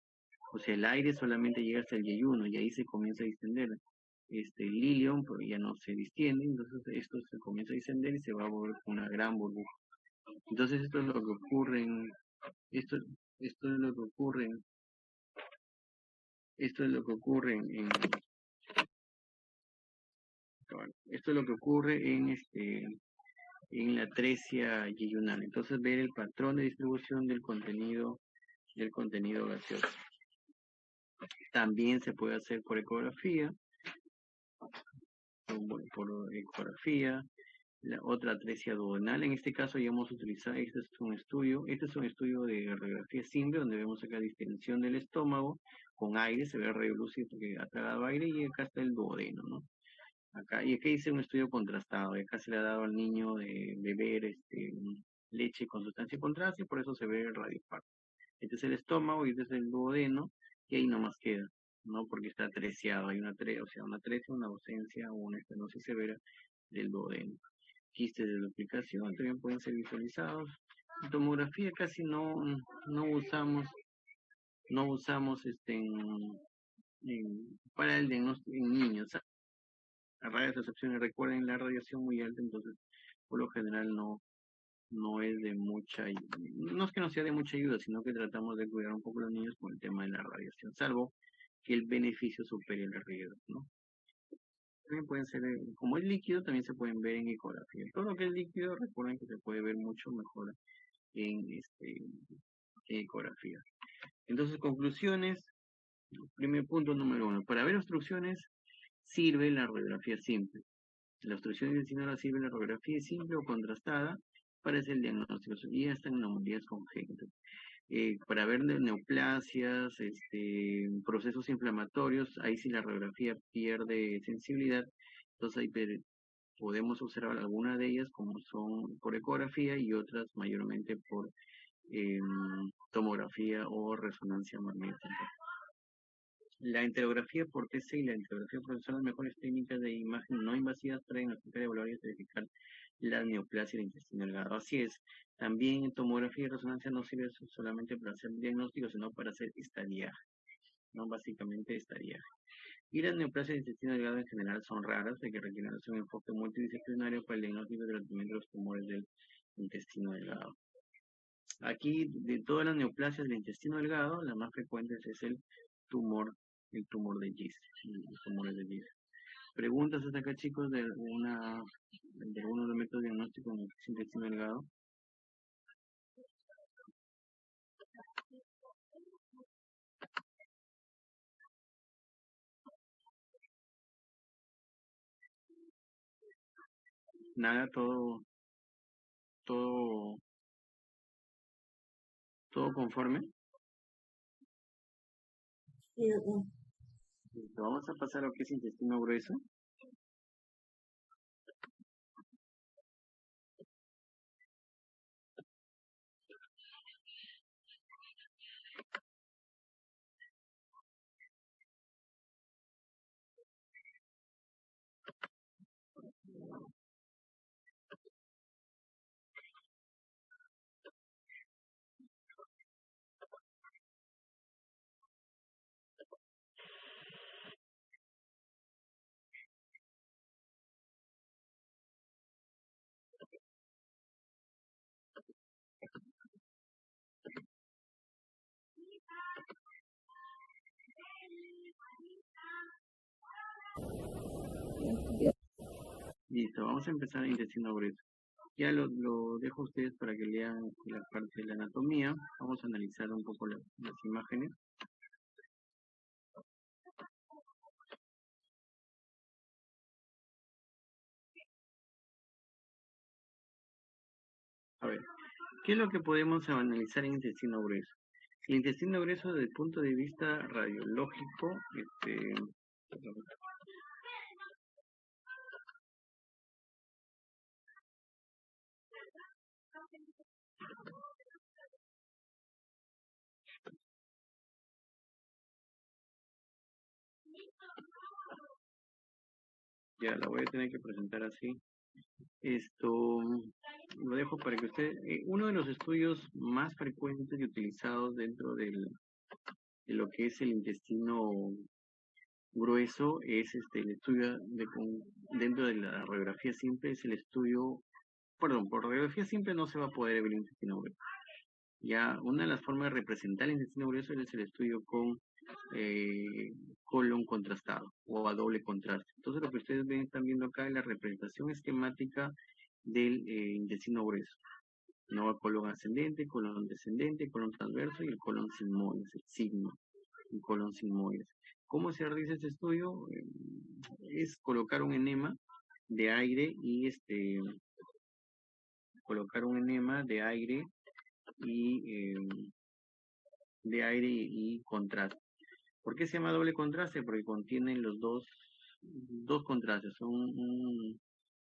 o sea, el aire solamente llega hasta el yeyuno y ahí se comienza a distender. El ilion pues, ya no se distiende, entonces esto se comienza a distender y se va a volver una gran burbuja. Entonces esto es lo que ocurre esto es lo que ocurre esto es lo que ocurre esto es lo que ocurre en la atresia yeyunal. Entonces ver el patrón de distribución del contenido gaseoso. También se puede hacer por ecografía, la otra atresia duodenal. En este caso ya hemos utilizado, este es un estudio de radiografía simple donde vemos acá distensión del estómago con aire, se ve rayo lúcido porque ha tragado aire y acá está el duodeno, ¿no? Acá, y aquí hice un estudio contrastado, y acá se le ha dado al niño de beber leche con sustancia de contraste, y por eso se ve el radioparto. Este es el estómago y este es el duodeno, y ahí nomás queda, ¿no? Porque está atresiado, hay una atresia, una ausencia o una estenosis severa del duodeno. Quistes de duplicación también pueden ser visualizados. En tomografía casi no usamos para el diagnóstico en niños. Radios de excepciones, recuerden la radiación muy alta, entonces por lo general no es de mucha ayuda. No es que no sea de mucha ayuda, sino que tratamos de cuidar un poco a los niños con el tema de la radiación, salvo que el beneficio supere el riesgo, ¿no? También pueden ser, como es líquido, también se pueden ver en ecografía. Todo lo que es líquido, recuerden que se puede ver mucho mejor en ecografía. Entonces, conclusiones. Primer punto número 1. Para ver obstrucciones sirve la radiografía simple. La obstrucción intestinal sirve la radiografía simple o contrastada para hacer el diagnóstico. Y ya están anomalías congénitas. Para ver neoplasias, procesos inflamatorios, ahí sí la radiografía pierde sensibilidad. Entonces ahí podemos observar algunas de ellas como son por ecografía y otras mayormente por tomografía o resonancia magnética. La enterografía por TC y la enterografía por son las mejores técnicas de imagen no invasivas para diagnosticar, evaluar y identificar la neoplasia del intestino delgado. Así es, también tomografía y resonancia no sirve solamente para hacer diagnóstico, sino para hacer estadiaje, ¿no? Básicamente estadiaje. Y las neoplasias del intestino delgado en general son raras, de que requieren un enfoque multidisciplinario para el diagnóstico y tratamiento de los tumores del intestino delgado. Aquí, de todas las neoplasias del intestino delgado, la más frecuente es el tumor de Gis, los tumores de Gis. Preguntas hasta acá, chicos, de alguno de los métodos diagnósticos en el intestino delgado. Nada, todo conforme. Vamos a pasar a lo que es intestino grueso. Listo, vamos a empezar el intestino grueso. Ya lo dejo a ustedes para que lean la parte de la anatomía. Vamos a analizar un poco las imágenes. A ver, ¿qué es lo que podemos analizar en intestino grueso? El intestino grueso desde el punto de vista radiológico, ya la voy a tener que presentar así. Esto lo dejo para que usted, uno de los estudios más frecuentes y utilizados dentro de lo que es el intestino grueso es el estudio dentro de la radiografía simple, es el estudio, perdón, por radiografía simple no se va a poder ver el intestino grueso. Ya una de las formas de representar el intestino grueso es el estudio con colon contrastado o a doble contraste. Entonces lo que ustedes están viendo acá es la representación esquemática del intestino grueso. No, colon ascendente, colon descendente, colon transverso y el colon sigmoides, el sigma, el colon sigmoides. ¿Cómo se realiza este estudio? Es colocar un enema de aire y colocar un enema de aire y contraste. ¿Por qué se llama doble contraste? Porque contienen los dos contrastes,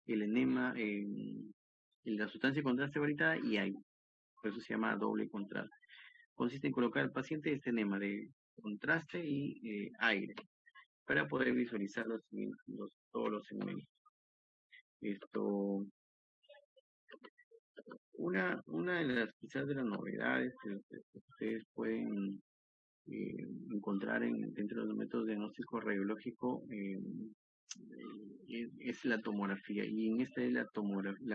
el enema, la sustancia de contraste varitada y aire. Por eso se llama doble contraste. Consiste en colocar al paciente este enema de contraste y aire para poder visualizar todos los segmentos. Una de las quizás de las novedades que ustedes pueden encontrar dentro de los métodos de diagnóstico radiológico es la tomografía, y en esta es la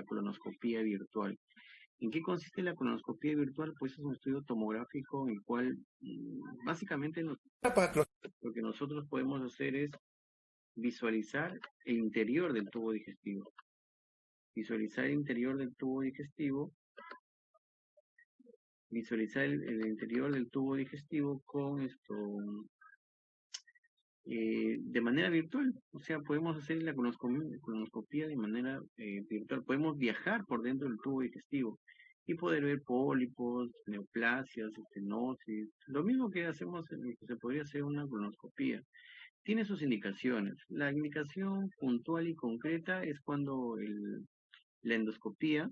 colonoscopía virtual. ¿En qué consiste la colonoscopía virtual? Pues es un estudio tomográfico en el cual básicamente lo que nosotros podemos hacer es visualizar el interior del tubo digestivo. Visualizar el interior del tubo digestivo. Visualizar el interior del tubo digestivo con de manera virtual. O sea, podemos hacer la colonoscopia de manera virtual. Podemos viajar por dentro del tubo digestivo y poder ver pólipos, neoplasias, estenosis, lo mismo que hacemos, que se podría hacer una colonoscopia. Tiene sus indicaciones. La indicación puntual y concreta es cuando la endoscopía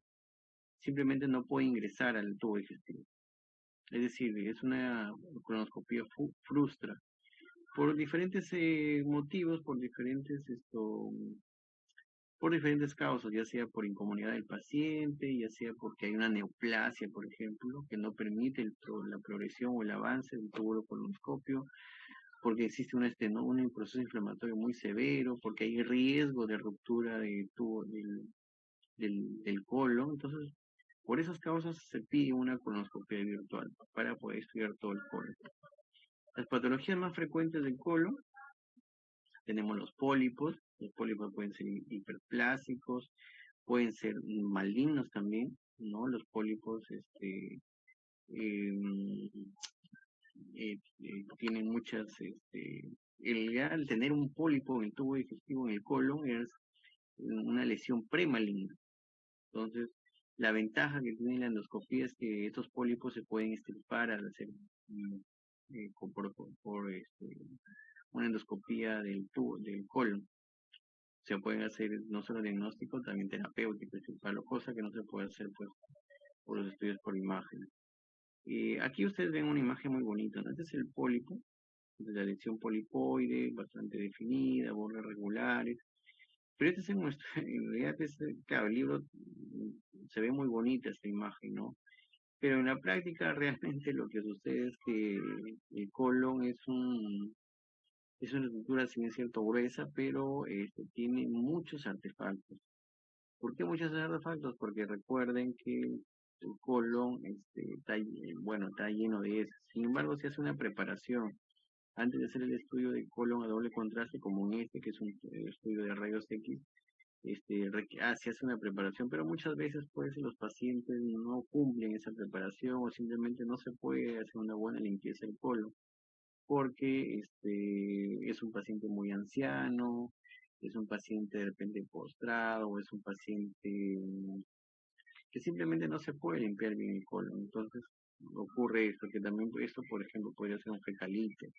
simplemente no puede ingresar al tubo digestivo. Es decir, es una colonoscopia frustra por diferentes motivos, por diferentes causas, ya sea por incomodidad del paciente, ya sea porque hay una neoplasia, por ejemplo, que no permite la progresión o el avance del tubo colonoscopio, porque existe un proceso inflamatorio muy severo, porque hay riesgo de ruptura del colon. Entonces, por esas causas se pide una colonoscopia virtual para poder estudiar todo el colon. Las patologías más frecuentes del colon tenemos los pólipos pueden ser hiperplásicos, pueden ser malignos también, ¿no? Los pólipos em, tienen muchas, al tener un pólipo en el tubo digestivo en el colon es una lesión premaligna. Entonces, la ventaja que tiene la endoscopía es que estos pólipos se pueden extirpar al hacer una endoscopía del tubo, del colon. Se pueden hacer no solo diagnóstico, también terapéutico, cosa que no se puede hacer pues, por los estudios por imagen. Aquí ustedes ven una imagen muy bonita, ¿no? Este es el pólipo, de la lesión polipoide, bastante definida, bordes regulares. Pero este es en realidad, claro, el libro se ve muy bonita esta imagen, ¿no? Pero en la práctica realmente lo que sucede es que el colon es una estructura, si bien es cierto, gruesa, pero tiene muchos artefactos. ¿Por qué muchos artefactos? Porque recuerden que el colon está lleno de heces. Sin embargo, se hace una preparación antes de hacer el estudio de colon a doble contraste, como en que es un estudio de rayos X. Se hace una preparación, pero muchas veces pues los pacientes no cumplen esa preparación o simplemente no se puede hacer una buena limpieza del colon porque es un paciente muy anciano, es un paciente de repente postrado, o es un paciente que simplemente no se puede limpiar bien el colon. Entonces ocurre esto, que también esto, por ejemplo, podría ser un fecalite,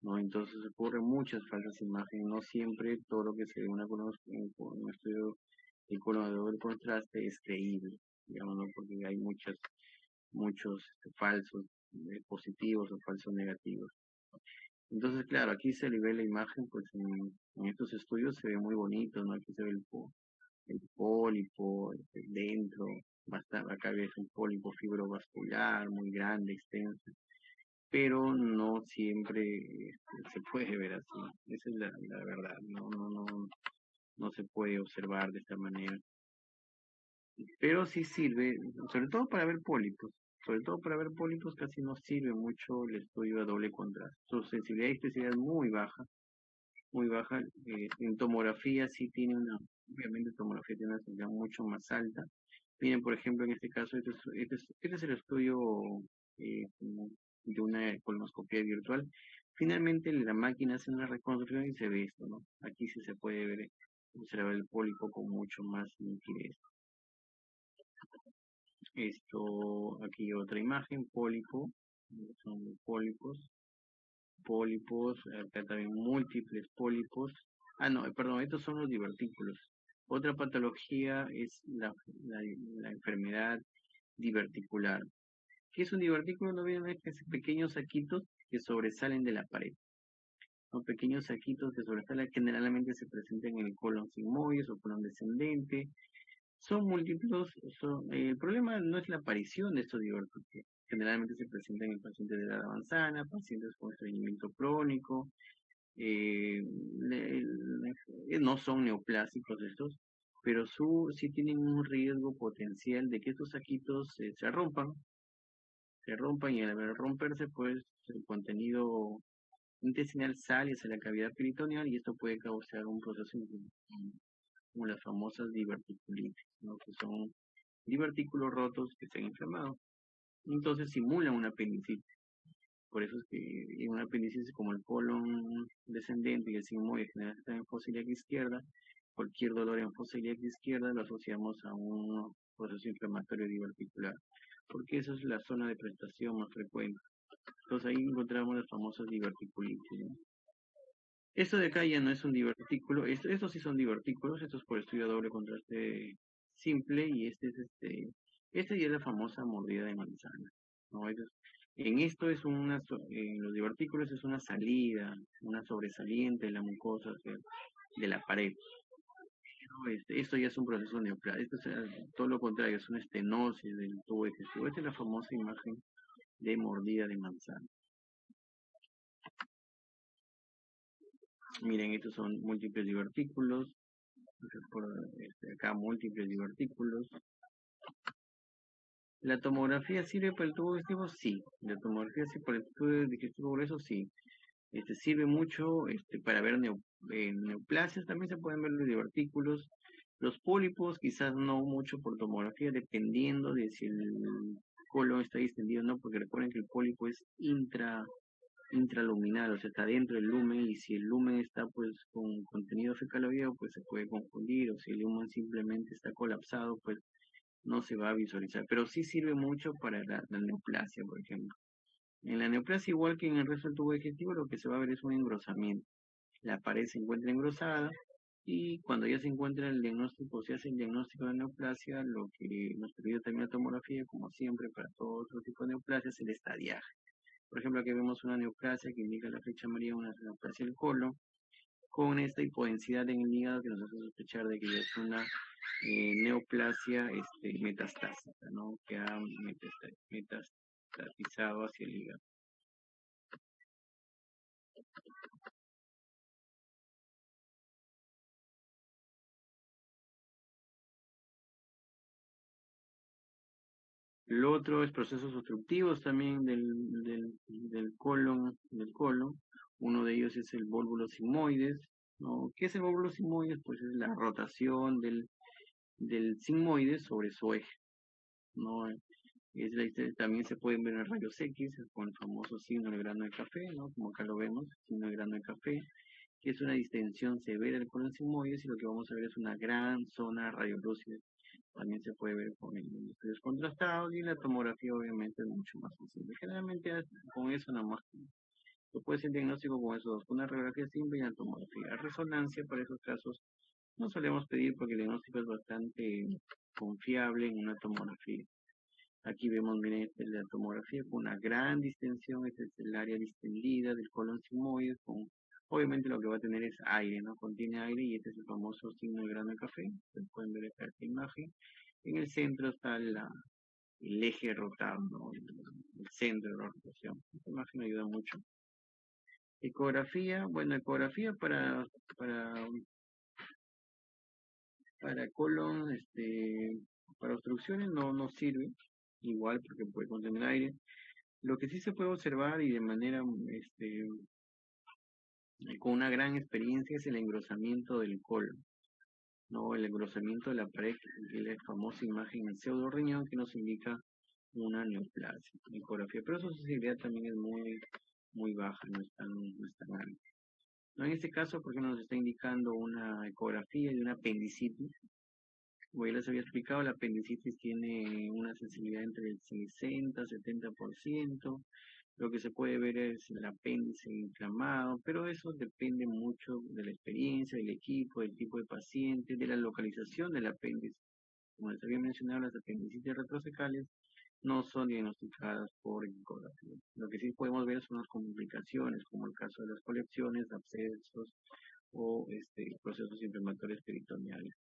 ¿no? Entonces ocurren muchas falsas imágenes, no siempre todo lo que se ve en un estudio de colon de doble contraste es creíble, digamos, ¿no? Porque hay muchos falsos positivos o falsos negativos. Entonces, claro, aquí se le ve la imagen, pues en estos estudios se ve muy bonito, ¿no? Aquí se ve el pólipo dentro, acá ves un pólipo fibrovascular muy grande, extenso, pero no siempre se puede ver así. Esa es la verdad, no se puede observar de esta manera. Pero sí sirve, sobre todo para ver pólipos. Sobre todo para ver pólipos casi no sirve mucho el estudio a doble contraste. Su sensibilidad y especificidad es muy baja, muy baja. En tomografía sí tiene obviamente tomografía tiene una sensibilidad mucho más alta. Miren, por ejemplo, en este caso, este es el estudio de una colonoscopia virtual. Finalmente la máquina hace una reconstrucción y se ve esto, ¿no? Aquí sí se puede ver, observar el pólipo con mucho más nitidez. Aquí otra imagen, pólipo, son pólipos, acá también múltiples pólipos. No, perdón, estos son los divertículos. Otra patología es la enfermedad diverticular. ¿Qué es un divertículo? No vienen pequeños saquitos que sobresalen de la pared. Son pequeños saquitos que sobresalen, generalmente se presentan en el colon sigmoides o colon descendente. Son múltiplos, el problema no es la aparición de estos divertículos. Generalmente se presentan en pacientes de edad avanzada, pacientes con estreñimiento crónico, no son neoplásicos estos, pero sí tienen un riesgo potencial de que estos saquitos se rompan y al romperse, pues el contenido intestinal sale hacia la cavidad peritoneal y esto puede causar un proceso como las famosas diverticulitis, ¿no? Que son divertículos rotos que se han inflamado. Entonces simulan una apendicitis. Por eso es que en una apendicitis como el colon descendente y el sigmoide general está en fosa ilíaca izquierda, cualquier dolor en fosa ilíaca izquierda lo asociamos a un proceso inflamatorio diverticular, porque esa es la zona de prestación más frecuente. Entonces ahí encontramos las famosas diverticulitis, ¿no? Esto de acá ya no es un divertículo, estos sí son divertículos, esto es por estudio doble contraste simple, y este ya es la famosa mordida de manzana, ¿no? En los divertículos es una salida, una sobresaliente de la mucosa, o sea, de la pared, ¿no? Esto ya es un proceso neoplásico, esto es todo lo contrario, es una estenosis del tubo digestivo. Esta es la famosa imagen de mordida de manzana. Miren, estos son múltiples divertículos, por acá múltiples divertículos. ¿La tomografía sirve para el tubo digestivo? Sí. ¿La tomografía sirve para el tubo digestivo grueso? Sí. Sirve mucho para ver neoplasias, también se pueden ver los divertículos. Los pólipos quizás no mucho por tomografía, dependiendo de si el colon está distendido o no, porque recuerden que el pólipo es intraluminal, o sea, está dentro del lumen, y si el lumen está pues con contenido fecaloideo, pues se puede confundir, o si el lumen simplemente está colapsado, pues no se va a visualizar, pero sí sirve mucho para la neoplasia, por ejemplo. En la neoplasia, igual que en el resto del tubo digestivo, lo que se va a ver es un engrosamiento. La pared se encuentra engrosada, y cuando ya se encuentra el diagnóstico, se hace el diagnóstico de neoplasia, lo que nos permite también la tomografía, como siempre para todo otro tipo de neoplasia, es el estadiaje. Por ejemplo, aquí vemos una neoplasia que indica la flecha amarilla, una neoplasia del colon, con esta hipodensidad en el hígado que nos hace sospechar de que ya es una neoplasia metastásica, ¿no? Que ha metastatizado hacia el hígado. Lo otro es procesos obstructivos también del colon. Uno de ellos es el vólvulo sigmoides, ¿no? ¿Qué es el vólvulo sigmoides? Pues es la rotación del sigmoide sobre su eje, ¿no? También se pueden ver en rayos X con el famoso signo del grano de café, ¿no? Como acá lo vemos, signo del grano de café, que es una distensión severa del colon sigmoides, y lo que vamos a ver es una gran zona radiolúcida. También se puede ver con el estudios contrastados, y la tomografía obviamente es mucho más sensible. Generalmente con eso nada más se puede hacer diagnóstico con esos dos, con una radiografía simple y la tomografía. Resonancia para esos casos no solemos pedir, porque el diagnóstico es bastante confiable en una tomografía. Aquí vemos, miren, esta es la tomografía con una gran distensión. Este es el área distendida del colon sigmoide, obviamente lo que va a tener es aire, ¿no? Contiene aire, y este es el famoso signo del grano de café. Ustedes pueden ver acá esta imagen. En el centro está el eje rotado, ¿no? El centro de la rotación. Esta imagen ayuda mucho. Ecografía, bueno, ecografía para colon, para obstrucciones no sirve, igual porque puede contener aire. Lo que sí se puede observar, y de manera con una gran experiencia, es el engrosamiento del colon, ¿no? El engrosamiento de la pared, que es la famosa imagen en pseudo riñón, que nos indica una neoplasia, ecografía, pero su sensibilidad también es muy baja, no es tan alta. ¿No? En este caso, porque nos está indicando una ecografía de una apendicitis. Como ya les había explicado, la apendicitis tiene una sensibilidad entre el 60-70%. Lo que se puede ver es el apéndice inflamado, pero eso depende mucho de la experiencia, del equipo, del tipo de paciente, de la localización del apéndice. Como les había mencionado, las apendicitis retrocecales no son diagnosticadas por ecografía. Lo que sí podemos ver son las complicaciones, como el caso de las colecciones, abscesos o procesos inflamatorios peritoneales.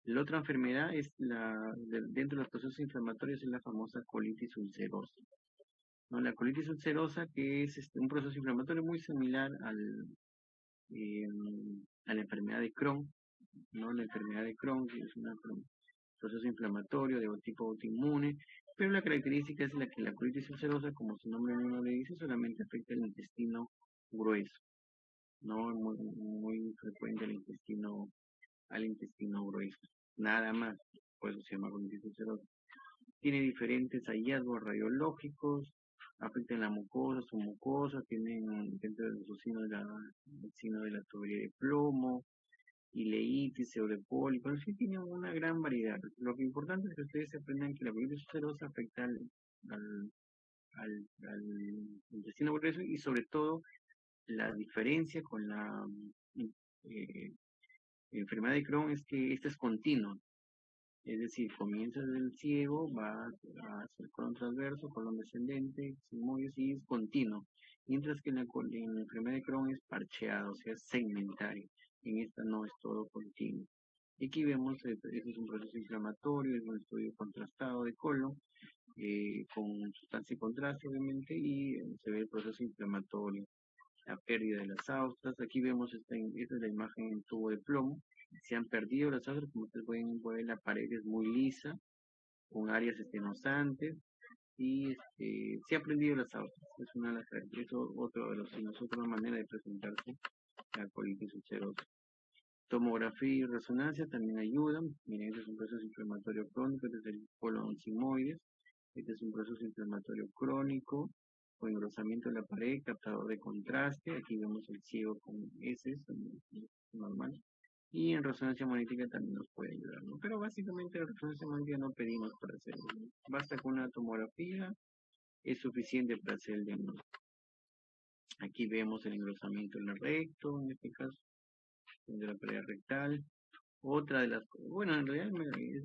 La otra enfermedad es dentro de los procesos inflamatorios, es la famosa colitis ulcerosa, ¿no? La colitis ulcerosa, que es un proceso inflamatorio muy similar a la enfermedad de Crohn, ¿no? La enfermedad de Crohn, que es un proceso inflamatorio de tipo autoinmune, pero la característica es que la colitis ulcerosa, como su nombre mismo le dice, solamente afecta el intestino grueso, ¿no? Muy frecuente al intestino grueso, nada más, por eso se llama colitis ulcerosa. Tiene diferentes hallazgos radiológicos, afectan la mucosa, su mucosa, tienen dentro de su el signo de la tubería de plomo, ileitis, pseudopolis, en fin, tienen una gran variedad. Lo que importante es que ustedes aprendan que la colitis ulcerosa afecta al, al intestino grueso y sobre todo la diferencia con la eh, enfermedad de Crohn es que esta es continua. Es decir, comienza del ciego, va hacia el colon transverso, colon descendente, sigmoides y es continuo. Mientras que en la enfermedad de Crohn es parcheado, o sea, segmentario. En esta no es todo continuo. Y aquí vemos, este es un proceso inflamatorio, es un estudio contrastado de colon, con sustancia y contraste, obviamente, y se ve el proceso inflamatorio, la pérdida de las austras. Aquí vemos, esta es la imagen en tubo de plomo. Se han perdido las austras, como ustedes pueden ver, la pared es muy lisa, con áreas estenosantes, y se han perdido las austras. Es una de las características, otra manera de presentarse la colitis ulcerosa. Tomografía y resonancia también ayudan. Miren, este es un proceso inflamatorio crónico, este es el colon sigmoides. Este es un proceso inflamatorio crónico o engrosamiento de la pared, captador de contraste. Aquí vemos el ciego con heces, normal. Y en resonancia magnética también nos puede ayudar, ¿no? Pero básicamente en resonancia magnética no pedimos para hacerlo, ¿no? Basta con una tomografía, es suficiente para hacer el diagnóstico. Aquí vemos el engrosamiento en el recto, en este caso, de la pared rectal. Otra de las, bueno, en realidad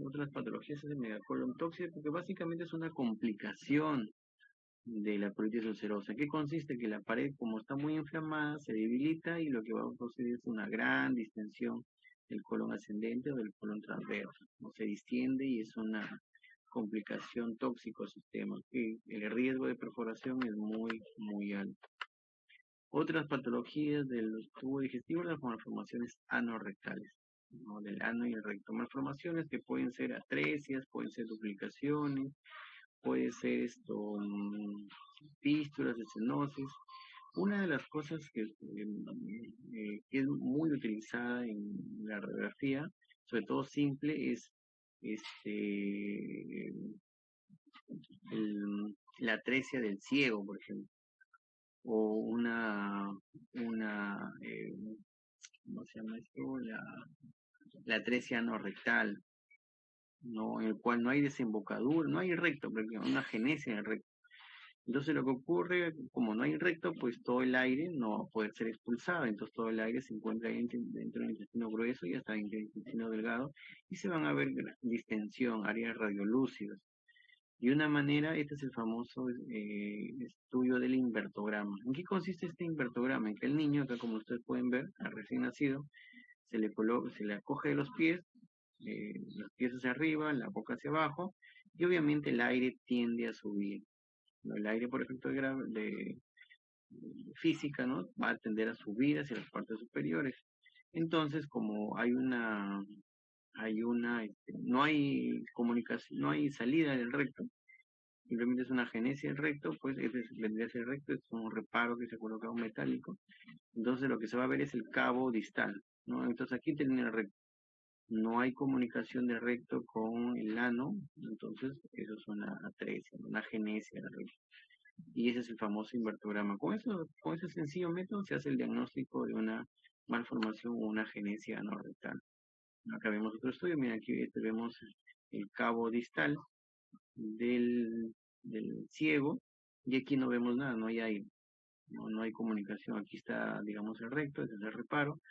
otras patologías es el megacolon tóxico, porque básicamente es una complicación de la colitis ulcerosa. ¿En qué consiste? Que la pared, como está muy inflamada, se debilita y lo que va a producir es una gran distensión del colon ascendente o del colon transverso. No se distiende y es una complicación tóxico sistema, que el riesgo de perforación es muy, muy alto. Otras patologías del tubo digestivo, las malformaciones anorrectales, ¿no? Del ano y el recto. Malformaciones que pueden ser atresias, pueden ser duplicaciones, puede ser fístulas, estenosis. Una de las cosas que es muy utilizada en la radiografía, sobre todo simple, es la atresia del ciego, por ejemplo, o ¿cómo se llama esto? La atresia anorrectal, ¿no? En el cual no hay desembocadura, no hay recto, porque hay una genesia en el recto. Entonces lo que ocurre, como no hay recto, pues todo el aire no va a poder ser expulsado, entonces todo el aire se encuentra ahí dentro del intestino grueso y hasta dentro del intestino delgado, y se van a ver distensión, áreas radiolúcidas. Y una manera, este es el famoso estudio del invertograma. ¿En qué consiste este invertograma? En que el niño, acá como ustedes pueden ver, al recién nacido, se le acoge de los pies hacia arriba, la boca hacia abajo, y obviamente el aire tiende a subir. ¿No? El aire por efecto de física, ¿no? Va a tender a subir hacia las partes superiores. Entonces, como no hay comunicación, no hay salida del recto, simplemente es una genesia del recto, pues vendría a ser el recto, es un reparo que se ha colocado metálico. Entonces lo que se va a ver es el cabo distal, ¿no? Entonces aquí termina el recto. No hay comunicación del recto con el ano, entonces eso es una atresia, una genesia del recto. Y ese es el famoso invertograma. Con ese sencillo método se hace el diagnóstico de una malformación o una genesia anorrectal. Acá vemos otro estudio, mira aquí vemos el cabo distal del ciego, y aquí no vemos nada, no hay aire, no hay comunicación. Aquí está, digamos, el recto, ese es el reparo,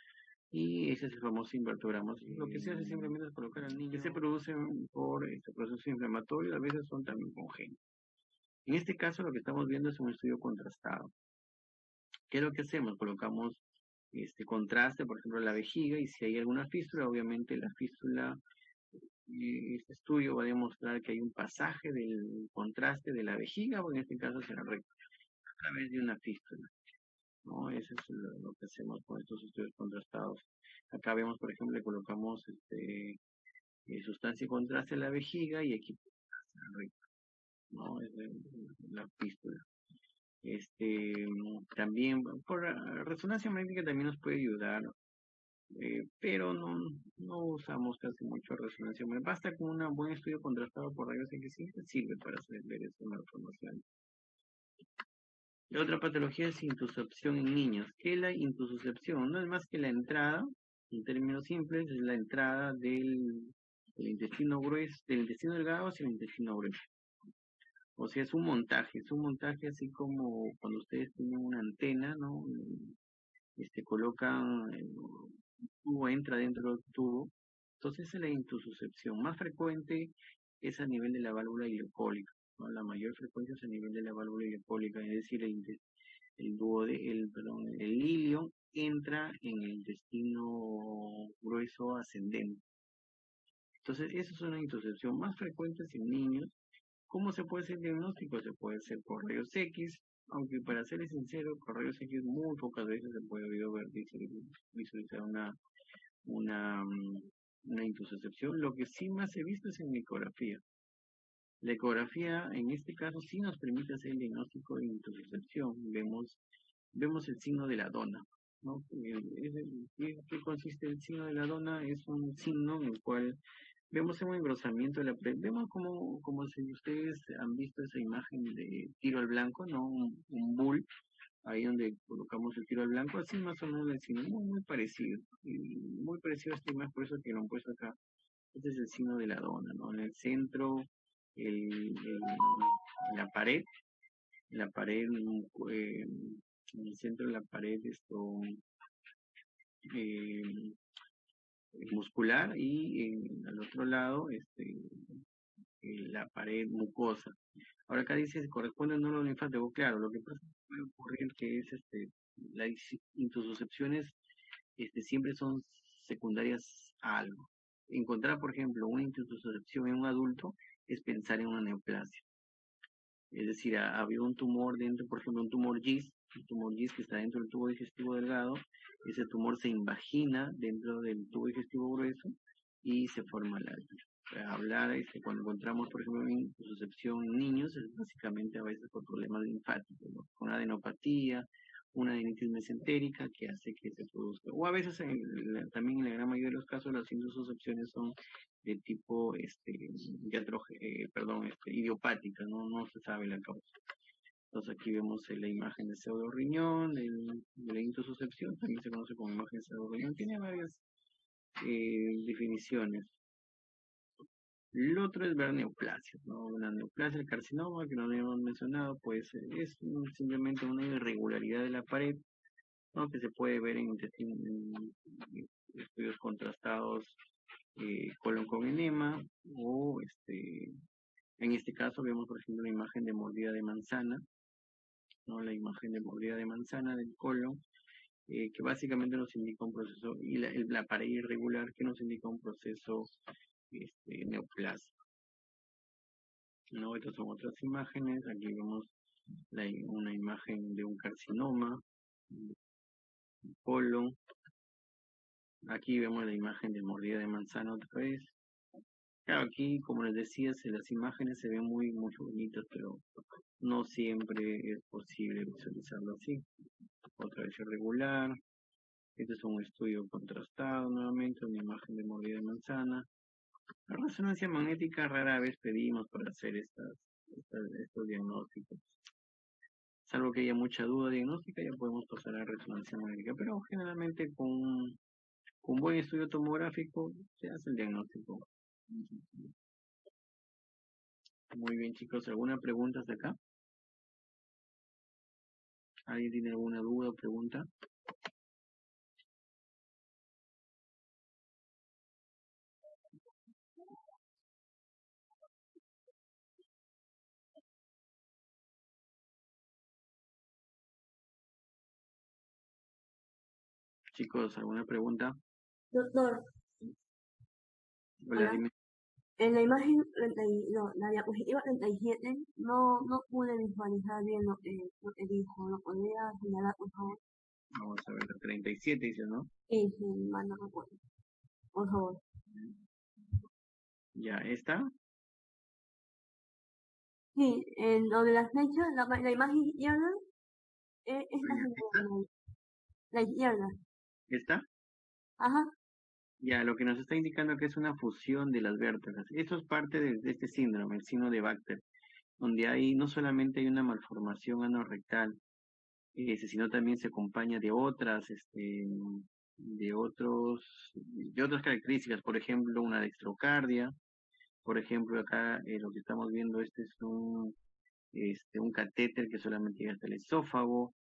y ese es el famoso invertograma. Lo que se hace simplemente es colocar al niño, que se producen por este proceso inflamatorio, a veces son también congénitos. En este caso lo que estamos viendo es un estudio contrastado. ¿Qué es lo que hacemos? Colocamos este contraste, por ejemplo, en la vejiga, y si hay alguna fístula, obviamente la fístula, este estudio va a demostrar que hay un pasaje del contraste de la vejiga, o en este caso será recto, a través de una fístula, ¿no? Eso es lo que hacemos con estos estudios contrastados. Acá vemos, por ejemplo, le colocamos sustancia de contraste en la vejiga, y aquí será recto, ¿no? Es la fístula. También por resonancia magnética también nos puede ayudar, pero no usamos casi mucho resonancia magnética. Basta con un buen estudio contrastado por rayos X sirve para ver esta malformación. La otra patología es intussuscepción en niños. ¿Qué es la intussuscepción? No es más que la entrada, en términos simples, es la entrada del intestino grueso, del intestino delgado hacia el intestino grueso. O sea, es un montaje así como cuando ustedes tienen una antena, ¿no? Colocan un tubo, entra dentro del tubo. Entonces, esa es la intussuscepción. Más frecuente es a nivel de la válvula ileocólica, ¿no? La mayor frecuencia es a nivel de la válvula ileocólica, es decir, el ilio entra en el intestino grueso ascendente. Entonces, esa es una intussuscepción más frecuente en niños. ¿Cómo se puede hacer el diagnóstico? Se puede hacer por rayos X, aunque para serles sincero, por rayos X muy pocas veces se puede visualizar una intussuscepción. Lo que sí más he visto es en ecografía. La ecografía, en este caso, sí nos permite hacer el diagnóstico de intussuscepción. Vemos el signo de la dona, ¿no? ¿Qué consiste el signo de la dona? Es un signo en el cual vemos un engrosamiento de la pared. Vemos como si ustedes han visto esa imagen de tiro al blanco, ¿no? Un bull, ahí donde colocamos el tiro al blanco, así más o menos el signo, muy parecido. Muy parecido a esta imagen, por eso que lo han puesto acá. Este es el signo de la dona, ¿no? En el centro, el, el- la pared, en el centro de la pared, eh, muscular, y al otro lado, la pared mucosa. Ahora acá dice si corresponde o no a lo linfático. Claro, lo que pasa es que puede ocurrir que es las intussuscepciones siempre son secundarias a algo. Encontrar, por ejemplo, una intussuscepción en un adulto es pensar en una neoplasia. Es decir, había un tumor dentro, por ejemplo, un tumor GIS que está dentro del tubo digestivo delgado. Ese tumor se invagina dentro del tubo digestivo grueso y se forma la hablar, cuando encontramos, por ejemplo, una intussuscepción en niños, es básicamente a veces por problemas linfáticos, ¿no? Con adenopatía, una adenitis mesentérica que hace que se produzca. O a veces, también en la gran mayoría de los casos, las intussuscepciones son de tipo idiopática, no se sabe la causa. Entonces aquí vemos la imagen de pseudo riñón, de la intussuscepción, también se conoce como imagen de pseudo riñón, tiene varias definiciones. Lo otro es ver neoplasias, ¿no? Una neoplasia, el carcinoma, que no habíamos mencionado, pues es simplemente una irregularidad de la pared, ¿no? Que se puede ver en estudios contrastados, colon con enema, o en este caso vemos, por ejemplo, la imagen de mordida de manzana, ¿no? La imagen de mordida de manzana del colon, que básicamente nos indica un proceso, y la pared irregular que nos indica un proceso neoplásico, ¿no? Estas son otras imágenes. Aquí vemos una imagen de un carcinoma, colon. Aquí vemos la imagen de mordida de manzana otra vez. Claro, aquí, como les decía, las imágenes se ven muy, muy bonitas, pero no siempre es posible visualizarlo así. Otra vez irregular. Este es un estudio contrastado nuevamente, una imagen de mordida de manzana. La resonancia magnética rara vez pedimos para hacer estos diagnósticos. Salvo que haya mucha duda diagnóstica, ya podemos pasar a resonancia magnética, pero generalmente con buen estudio tomográfico se hace el diagnóstico. Muy bien, chicos, ¿alguna pregunta hasta acá? ¿Alguien tiene alguna duda o pregunta? Chicos, ¿alguna pregunta? Doctor, Hola, hola. dime. En la imagen la diapositiva 37 no pude visualizar bien lo que dijo. ¿Lo podría señalar, por favor? Vamos a ver, la 37 dice, ¿no? Sí, mal no recuerdo. Por favor. Ya, ¿está? Sí, en lo de las flechas, la imagen izquierda es la izquierda. ¿Está? Ajá. Ya, lo que nos está indicando que es una fusión de las vértebras. Esto es parte de este síndrome, el síndrome de Baxter. donde hay, no solamente hay una malformación anorrectal, sino también se acompaña de otras, de otras características, por ejemplo, una dextrocardia, por ejemplo, acá lo que estamos viendo, este es un catéter que solamente llega hasta el esófago,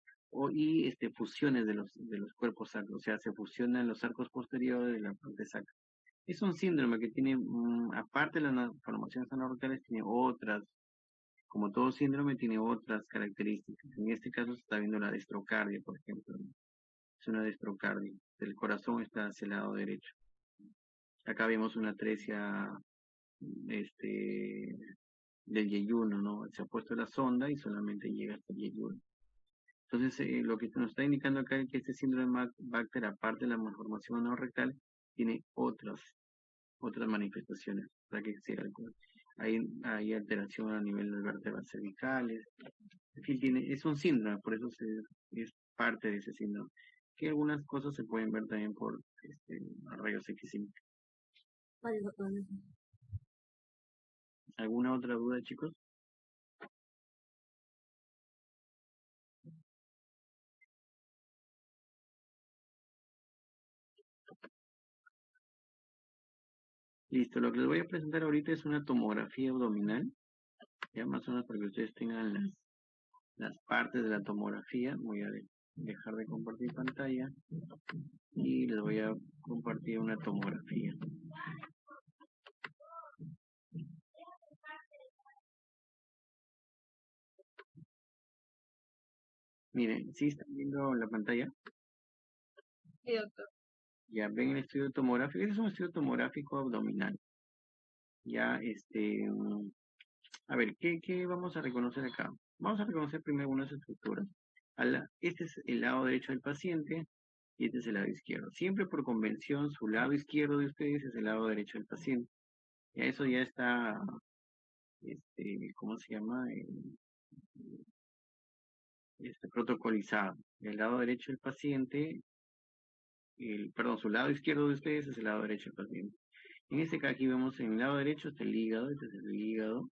y fusiones de los cuerpos sacros, o sea, se fusionan los arcos posteriores de la parte sacra. Es un síndrome que tiene, aparte de las malformaciones anorrectales, tiene otras, como todo síndrome, tiene otras características. En este caso se está viendo la destrocardia, por ejemplo, ¿no? Es una destrocardia. El corazón está hacia el lado derecho. Acá vemos una atresia este, del yeyuno, ¿no? Se ha puesto la sonda y solamente llega hasta el yeyuno. Entonces, lo que nos está indicando acá es que este síndrome de Bacter, aparte de la malformación anorrectal, tiene otras manifestaciones, para que sea hay alteración a nivel de las vértebras cervicales, en fin, es un síndrome, por eso es parte de ese síndrome, que algunas cosas se pueden ver también por rayos X. Vale, doctor. ¿Alguna otra duda, chicos? Listo, lo que les voy a presentar ahorita es una tomografía abdominal, ya más o menos para que ustedes tengan las partes de la tomografía. Voy a dejar de compartir pantalla y les voy a compartir una tomografía. Miren, ¿sí están viendo la pantalla? Sí, doctor. Ya ven el estudio tomográfico. Este es un estudio tomográfico abdominal. Ya, a ver, ¿qué vamos a reconocer acá? Vamos a reconocer primero unas estructuras. Este es el lado derecho del paciente y este es el lado izquierdo. Siempre por convención, su lado izquierdo de ustedes es el lado derecho del paciente. Ya eso ya está, ¿cómo se llama? Protocolizado. El lado derecho del paciente, perdón, su lado izquierdo de ustedes es el lado derecho del paciente. En este caso aquí vemos en el lado derecho está el hígado, este es el hígado.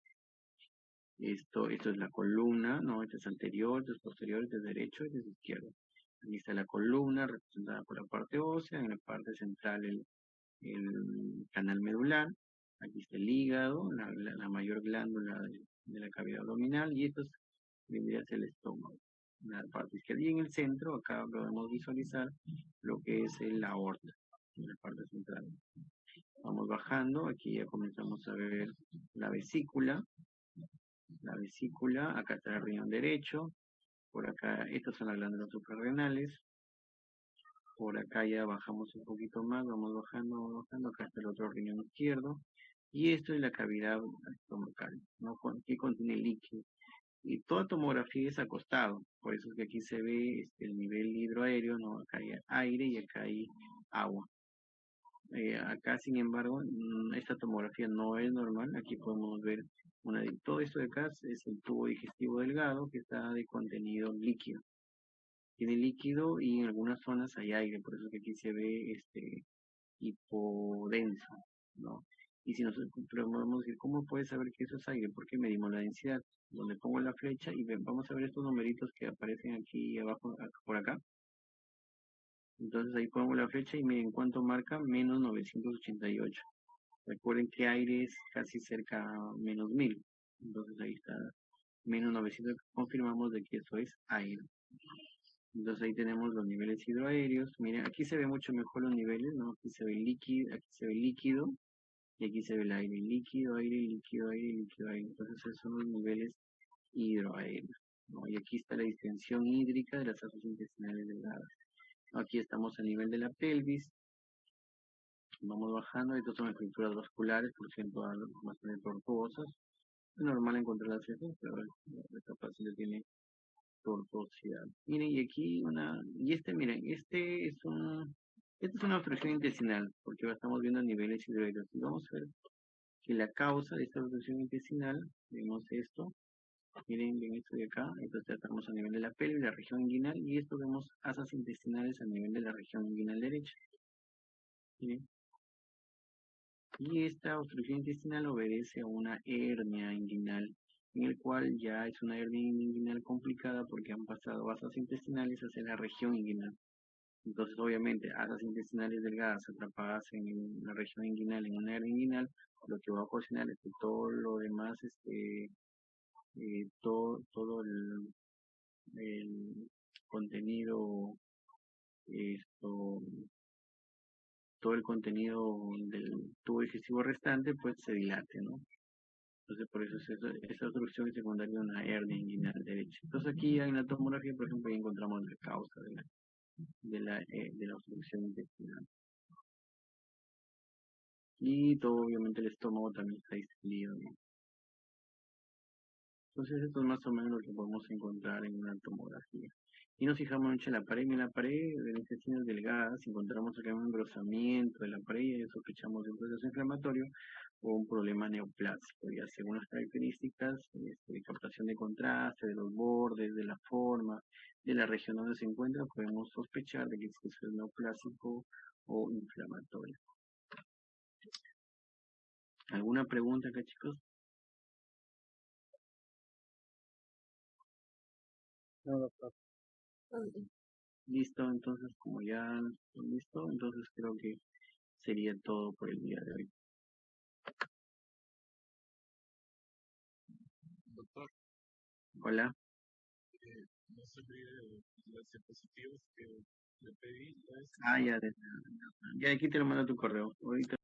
Esto es la columna, no, este es anterior, este es posterior, este es derecho, este es izquierdo. Aquí está la columna representada por la parte ósea, en la parte central el canal medular. Aquí está el hígado, la mayor glándula de la cavidad abdominal, y esto vendría a ser el estómago, la parte izquierda. Y en el centro, acá podemos visualizar lo que es la aorta, en la parte central. Vamos bajando, aquí ya comenzamos a ver la vesícula, acá está el riñón derecho, por acá, estas son las glándulas suprarrenales, por acá ya bajamos un poquito más, vamos bajando, acá está el otro riñón izquierdo, y esto es la cavidad estomacal, ¿no? Que contiene líquido. Y toda tomografía es acostado, por eso es que aquí se ve el nivel hidroaéreo, ¿no? Acá hay aire y acá hay agua. Acá, sin embargo, esta tomografía no es normal. Aquí podemos ver todo esto de acá es el tubo digestivo delgado que está de contenido líquido. Tiene líquido y en algunas zonas hay aire, por eso que aquí se ve hipodenso, ¿no? Y si nosotros podemos decir, ¿cómo puedes saber que eso es aire? Porque medimos la densidad, donde pongo la flecha y vamos a ver estos numeritos que aparecen aquí abajo, por acá. Entonces ahí pongo la flecha y miren cuánto marca, menos 988. Recuerden que aire es casi cerca a menos 1000. Entonces ahí está menos 900. Confirmamos de que eso es aire. Entonces ahí tenemos los niveles hidroaéreos. Miren, aquí se ve mucho mejor los niveles, ¿no? Aquí se ve líquido y aquí se ve el aire. Líquido, aire, líquido, aire, líquido, aire. Entonces esos son los niveles hidroaéreos, ¿no? Y aquí está la distensión hídrica de las aguas intestinales delgadas. Aquí estamos a nivel de la pelvis. Vamos bajando, estas son estructuras vasculares, por cierto, bastante tortuosas. Es normal encontrarlas así, pero esta paciente tiene tortuosidad. Miren, y aquí miren, esta es una obstrucción intestinal, porque estamos viendo niveles hidroaéreos. Y vamos a ver que la causa de esta obstrucción intestinal, vemos esto, miren, ven esto de acá, entonces estamos a nivel de la pelvis, la región inguinal, y esto vemos asas intestinales a nivel de la región inguinal derecha. Miren. Y esta obstrucción intestinal obedece a una hernia inguinal en el cual ya es una hernia inguinal complicada porque han pasado asas intestinales hacia la región inguinal. Entonces, obviamente, asas intestinales delgadas atrapadas en la región inguinal, en una hernia inguinal, lo que va a ocasionar es que todo lo demás, todo el contenido, esto, todo el contenido del tubo digestivo restante, pues se dilate, ¿no? Entonces, por eso esa obstrucción es secundaria a una hernia inguinal derecha. Entonces, aquí en la tomografía, por ejemplo, ahí encontramos la causa de la obstrucción intestinal. Y todo, obviamente, el estómago también está distendido, ¿no? Entonces, esto es más o menos lo que podemos encontrar en una tomografía. Y nos fijamos mucho en la pared. En la pared de las intestinas delgadas encontramos acá un engrosamiento de la pared y sospechamos de un proceso inflamatorio o un problema neoplásico. Ya según las características de captación de contraste, de los bordes, de la forma, de la región donde se encuentra, podemos sospechar de que es neoplásico o inflamatorio. ¿Alguna pregunta acá, chicos? No, doctor. Listo, entonces como ya listo, entonces creo que sería todo por el día de hoy. Doctor, Hola. no se olvide las diapositivas que le pedí. Ya aquí te lo mando a tu correo. Ahorita